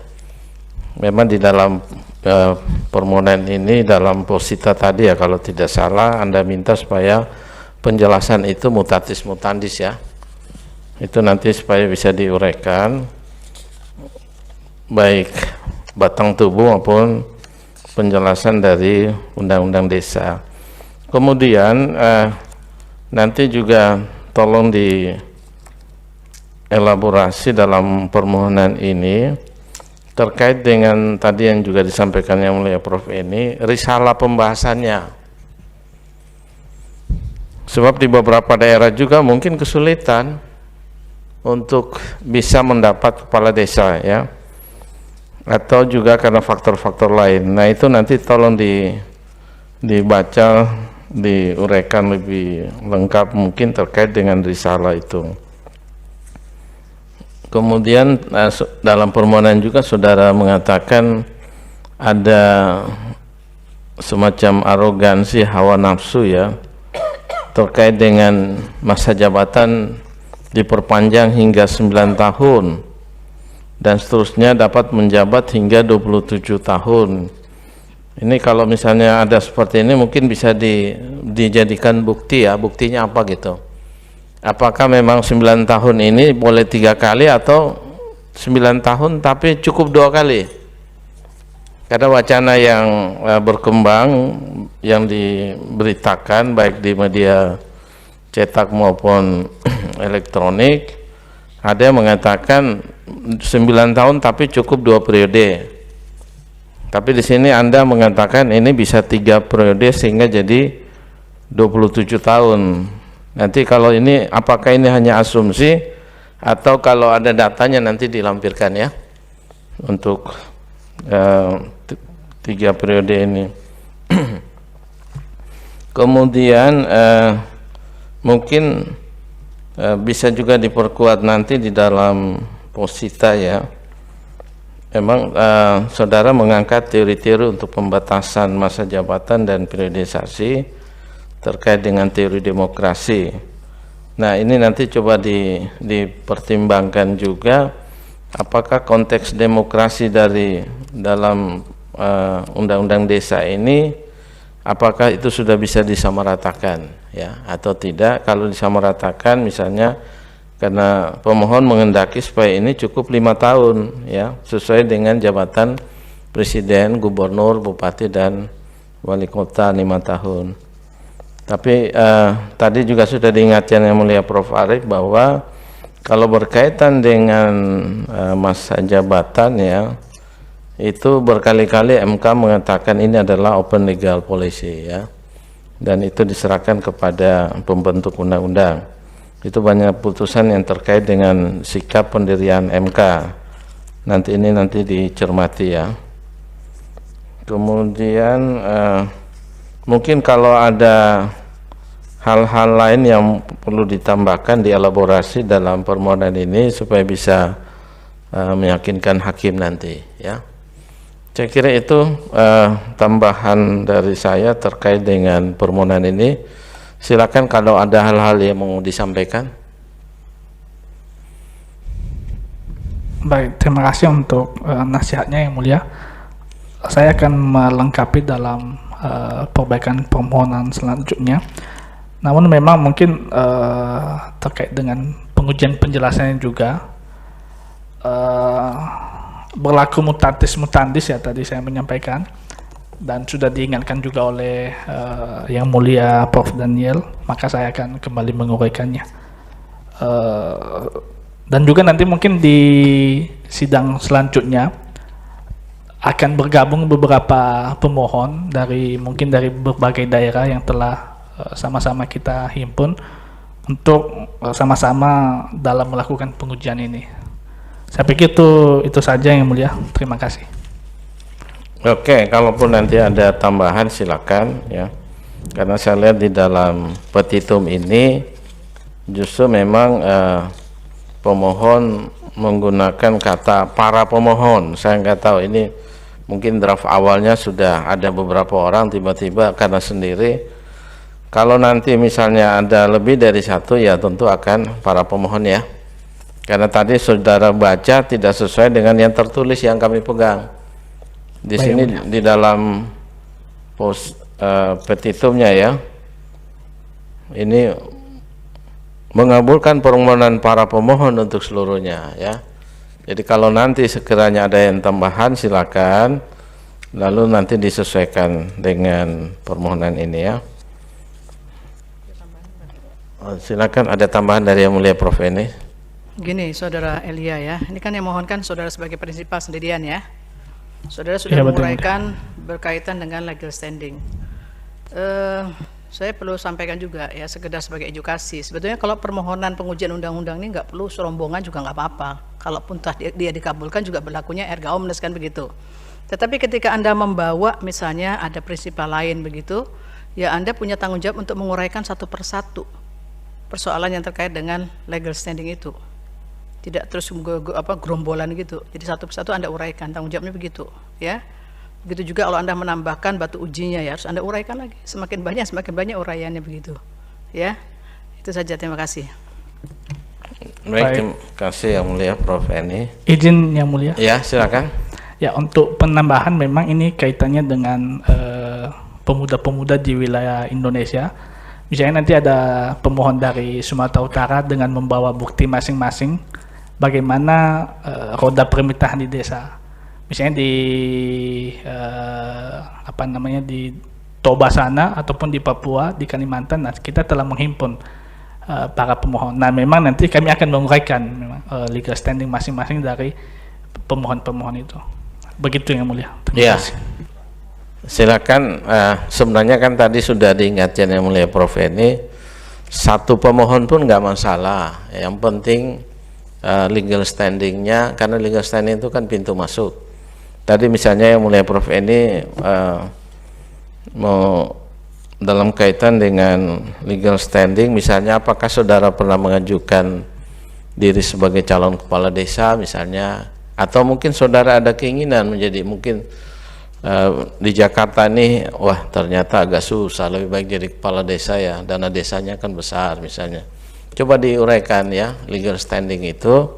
Memang di dalam permohonan ini dalam posita tadi ya, kalau tidak salah Anda minta supaya penjelasan itu mutatis mutandis ya. Itu nanti supaya bisa diuraikan baik batang tubuh maupun penjelasan dari Undang-Undang Desa. Kemudian nanti juga tolong dielaborasi dalam permohonan ini terkait dengan tadi yang juga disampaikan Yang Mulia Prof. Eni, risalah pembahasannya. Sebab di beberapa daerah juga mungkin kesulitan untuk bisa mendapat kepala desa ya, atau juga karena faktor-faktor lain. Nah itu nanti tolong dibaca, diuraikan lebih lengkap mungkin terkait dengan risalah itu. Kemudian dalam permohonan juga saudara mengatakan ada semacam arogansi hawa nafsu ya, terkait dengan masa jabatan diperpanjang hingga 9 tahun dan seterusnya dapat menjabat hingga 27 tahun. Ini kalau misalnya ada seperti ini mungkin bisa dijadikan bukti ya, buktinya apa gitu. Apakah memang 9 tahun ini boleh 3 kali atau 9 tahun tapi cukup 2 kali? Karena wacana yang berkembang yang diberitakan baik di media cetak maupun elektronik, ada yang mengatakan 9 tahun tapi cukup 2 periode. Tapi di sini Anda mengatakan ini bisa 3 periode sehingga jadi 27 tahun. Nanti kalau ini apakah ini hanya asumsi atau kalau ada datanya nanti dilampirkan ya untuk 3 periode ini. Kemudian mungkin bisa juga diperkuat nanti di dalam posita ya. Memang saudara mengangkat teori-teori untuk pembatasan masa jabatan dan periodisasi terkait dengan teori demokrasi. Nah ini nanti coba dipertimbangkan juga apakah konteks demokrasi dalam undang-undang desa ini apakah itu sudah bisa disamaratakan ya atau tidak. Kalau disamaratakan misalnya karena pemohon menghendaki supaya ini cukup 5 tahun ya, sesuai dengan jabatan presiden, gubernur, bupati dan wali kota 5 tahun. Tapi tadi juga sudah diingatkan Yang Mulia Prof. Arief bahwa kalau berkaitan dengan masa jabatan ya, itu berkali-kali MK mengatakan ini adalah open legal policy ya, dan itu diserahkan kepada pembentuk undang-undang. Itu banyak putusan yang terkait dengan sikap pendirian MK. Nanti dicermati ya. Kemudian mungkin kalau ada hal-hal lain yang perlu ditambahkan, dielaborasi dalam permohonan ini supaya bisa meyakinkan hakim nanti ya. Saya kira itu tambahan dari saya terkait dengan permohonan ini. Silakan kalau ada hal-hal yang mau disampaikan. Baik, terima kasih untuk nasihatnya yang mulia. Saya akan melengkapi dalam perbaikan permohonan selanjutnya. Namun memang mungkin terkait dengan pengujian penjelasannya juga berlaku mutatis mutandis ya, tadi saya menyampaikan, dan sudah diingatkan juga oleh yang mulia Prof. Daniel, maka saya akan kembali menguraikannya. Dan juga nanti mungkin di sidang selanjutnya akan bergabung beberapa pemohon dari berbagai daerah yang telah sama-sama kita himpun untuk sama-sama dalam melakukan pengujian ini. Saya pikir itu saja yang mulia. Terima kasih. Oke, kalaupun nanti ada tambahan silakan ya. Karena saya lihat di dalam petitum ini justru memang pemohon menggunakan kata para pemohon. Saya nggak tahu ini mungkin draft awalnya sudah ada beberapa orang, tiba-tiba karena sendiri. Kalau nanti misalnya ada lebih dari satu ya tentu akan para pemohon ya. Karena tadi saudara baca tidak sesuai dengan yang tertulis yang kami pegang. Di sini di dalam petitumnya ya. Ini mengabulkan permohonan para pemohon untuk seluruhnya ya. Jadi kalau nanti sekiranya ada yang tambahan silakan, lalu nanti disesuaikan dengan permohonan ini ya. Silakan, ada tambahan dari yang mulia Prof. ini. Gini, Saudara Elia ya, ini kan yang mohonkan Saudara sebagai prinsipal sendirian ya. Saudara sudah menguraikan berkaitan dengan legal standing. Saya perlu sampaikan juga ya, sekedar sebagai edukasi. Sebetulnya kalau permohonan pengujian undang-undang ini nggak perlu serombongan juga nggak apa-apa. Kalaupun dia dikabulkan juga berlakunya erga omnes kan begitu. Tetapi ketika Anda membawa misalnya ada prinsipal lain begitu, ya Anda punya tanggung jawab untuk menguraikan satu persatu persoalan yang terkait dengan legal standing itu. Tidak terus gerombolan gitu. Jadi satu persatu Anda uraikan, tanggung jawabnya begitu ya. Begitu juga kalau Anda menambahkan batu ujinya ya harus Anda uraikan lagi. Semakin banyak uraiannya begitu. Ya. Itu saja, terima kasih. Baik, terima kasih yang mulia Prof. ini. Izin yang mulia. Ya, silakan. Ya, untuk penambahan memang ini kaitannya dengan pemuda-pemuda di wilayah Indonesia. Misalnya nanti ada pemohon dari Sumatera Utara dengan membawa bukti masing-masing bagaimana roda pemerintahan di desa. Misalnya di di Toba sana ataupun di Papua, di Kalimantan. Nah, kita telah menghimpun para pemohon. Nah, memang nanti kami akan menguraikan legal standing masing-masing dari pemohon-pemohon itu. Begitu yang mulia. Terima kasih. Silakan. Sebenarnya kan tadi sudah diingatkan yang mulia Prof. ini, satu pemohon pun nggak masalah. Yang penting legal standingnya, karena legal standing itu kan pintu masuk. Tadi misalnya yang mulia Prof. ini mau dalam kaitan dengan legal standing, misalnya apakah saudara pernah mengajukan diri sebagai calon kepala desa misalnya, atau mungkin saudara ada keinginan menjadi mungkin di Jakarta nih, wah ternyata agak susah, lebih baik jadi kepala desa ya, dana desanya kan besar misalnya. Coba diuraikan ya legal standing itu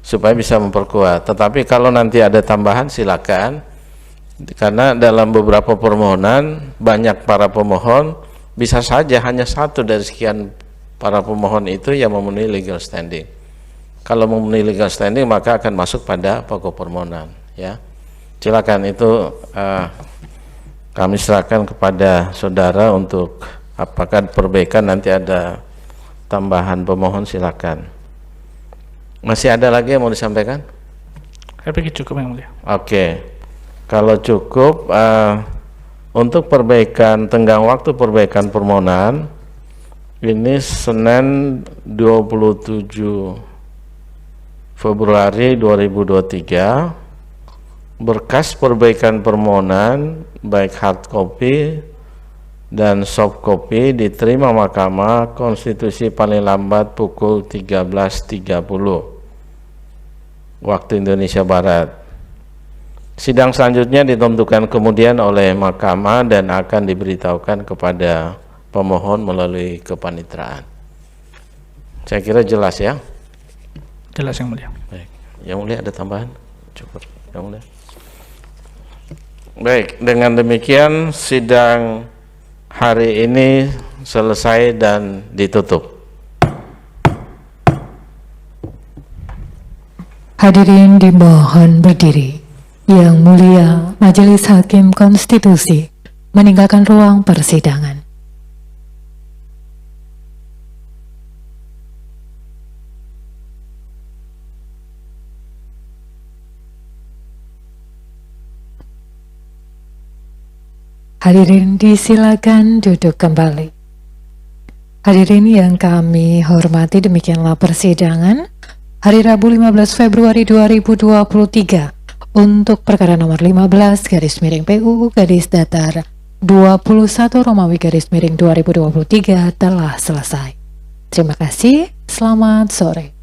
supaya bisa memperkuat. Tetapi kalau nanti ada tambahan silakan, karena dalam beberapa permohonan banyak para pemohon, bisa saja hanya satu dari sekian para pemohon itu yang memenuhi legal standing. Kalau memenuhi legal standing maka akan masuk pada pokok permohonan ya. Silakan, itu kami serahkan kepada saudara untuk apakah perbaikan nanti ada tambahan pemohon, silakan. Masih ada lagi yang mau disampaikan? Saya pikir cukup yang mulia. Oke, kalau cukup untuk perbaikan tenggang waktu perbaikan permohonan Ini Senin 27 Februari 2023. Berkas perbaikan permohonan baik hard copy dan soft copy diterima Mahkamah Konstitusi paling lambat pukul 13.30 waktu Indonesia Barat. Sidang selanjutnya ditentukan kemudian oleh Mahkamah dan akan diberitahukan kepada pemohon melalui kepanitraan. Saya kira jelas ya. Jelas Yang Mulia. Baik. Yang Mulia ada tambahan? Cukup. Yang Mulia. Baik, dengan demikian sidang hari ini selesai dan ditutup. Hadirin dimohon berdiri. Yang Mulia Majelis Hakim Konstitusi meninggalkan ruang persidangan. Hadirin disilakan duduk kembali. Hadirin yang kami hormati, demikianlah persidangan hari Rabu 15 Februari 2023 untuk perkara nomor 15/PUU _datar 21 Romawi _2023 telah selesai. Terima kasih, selamat sore.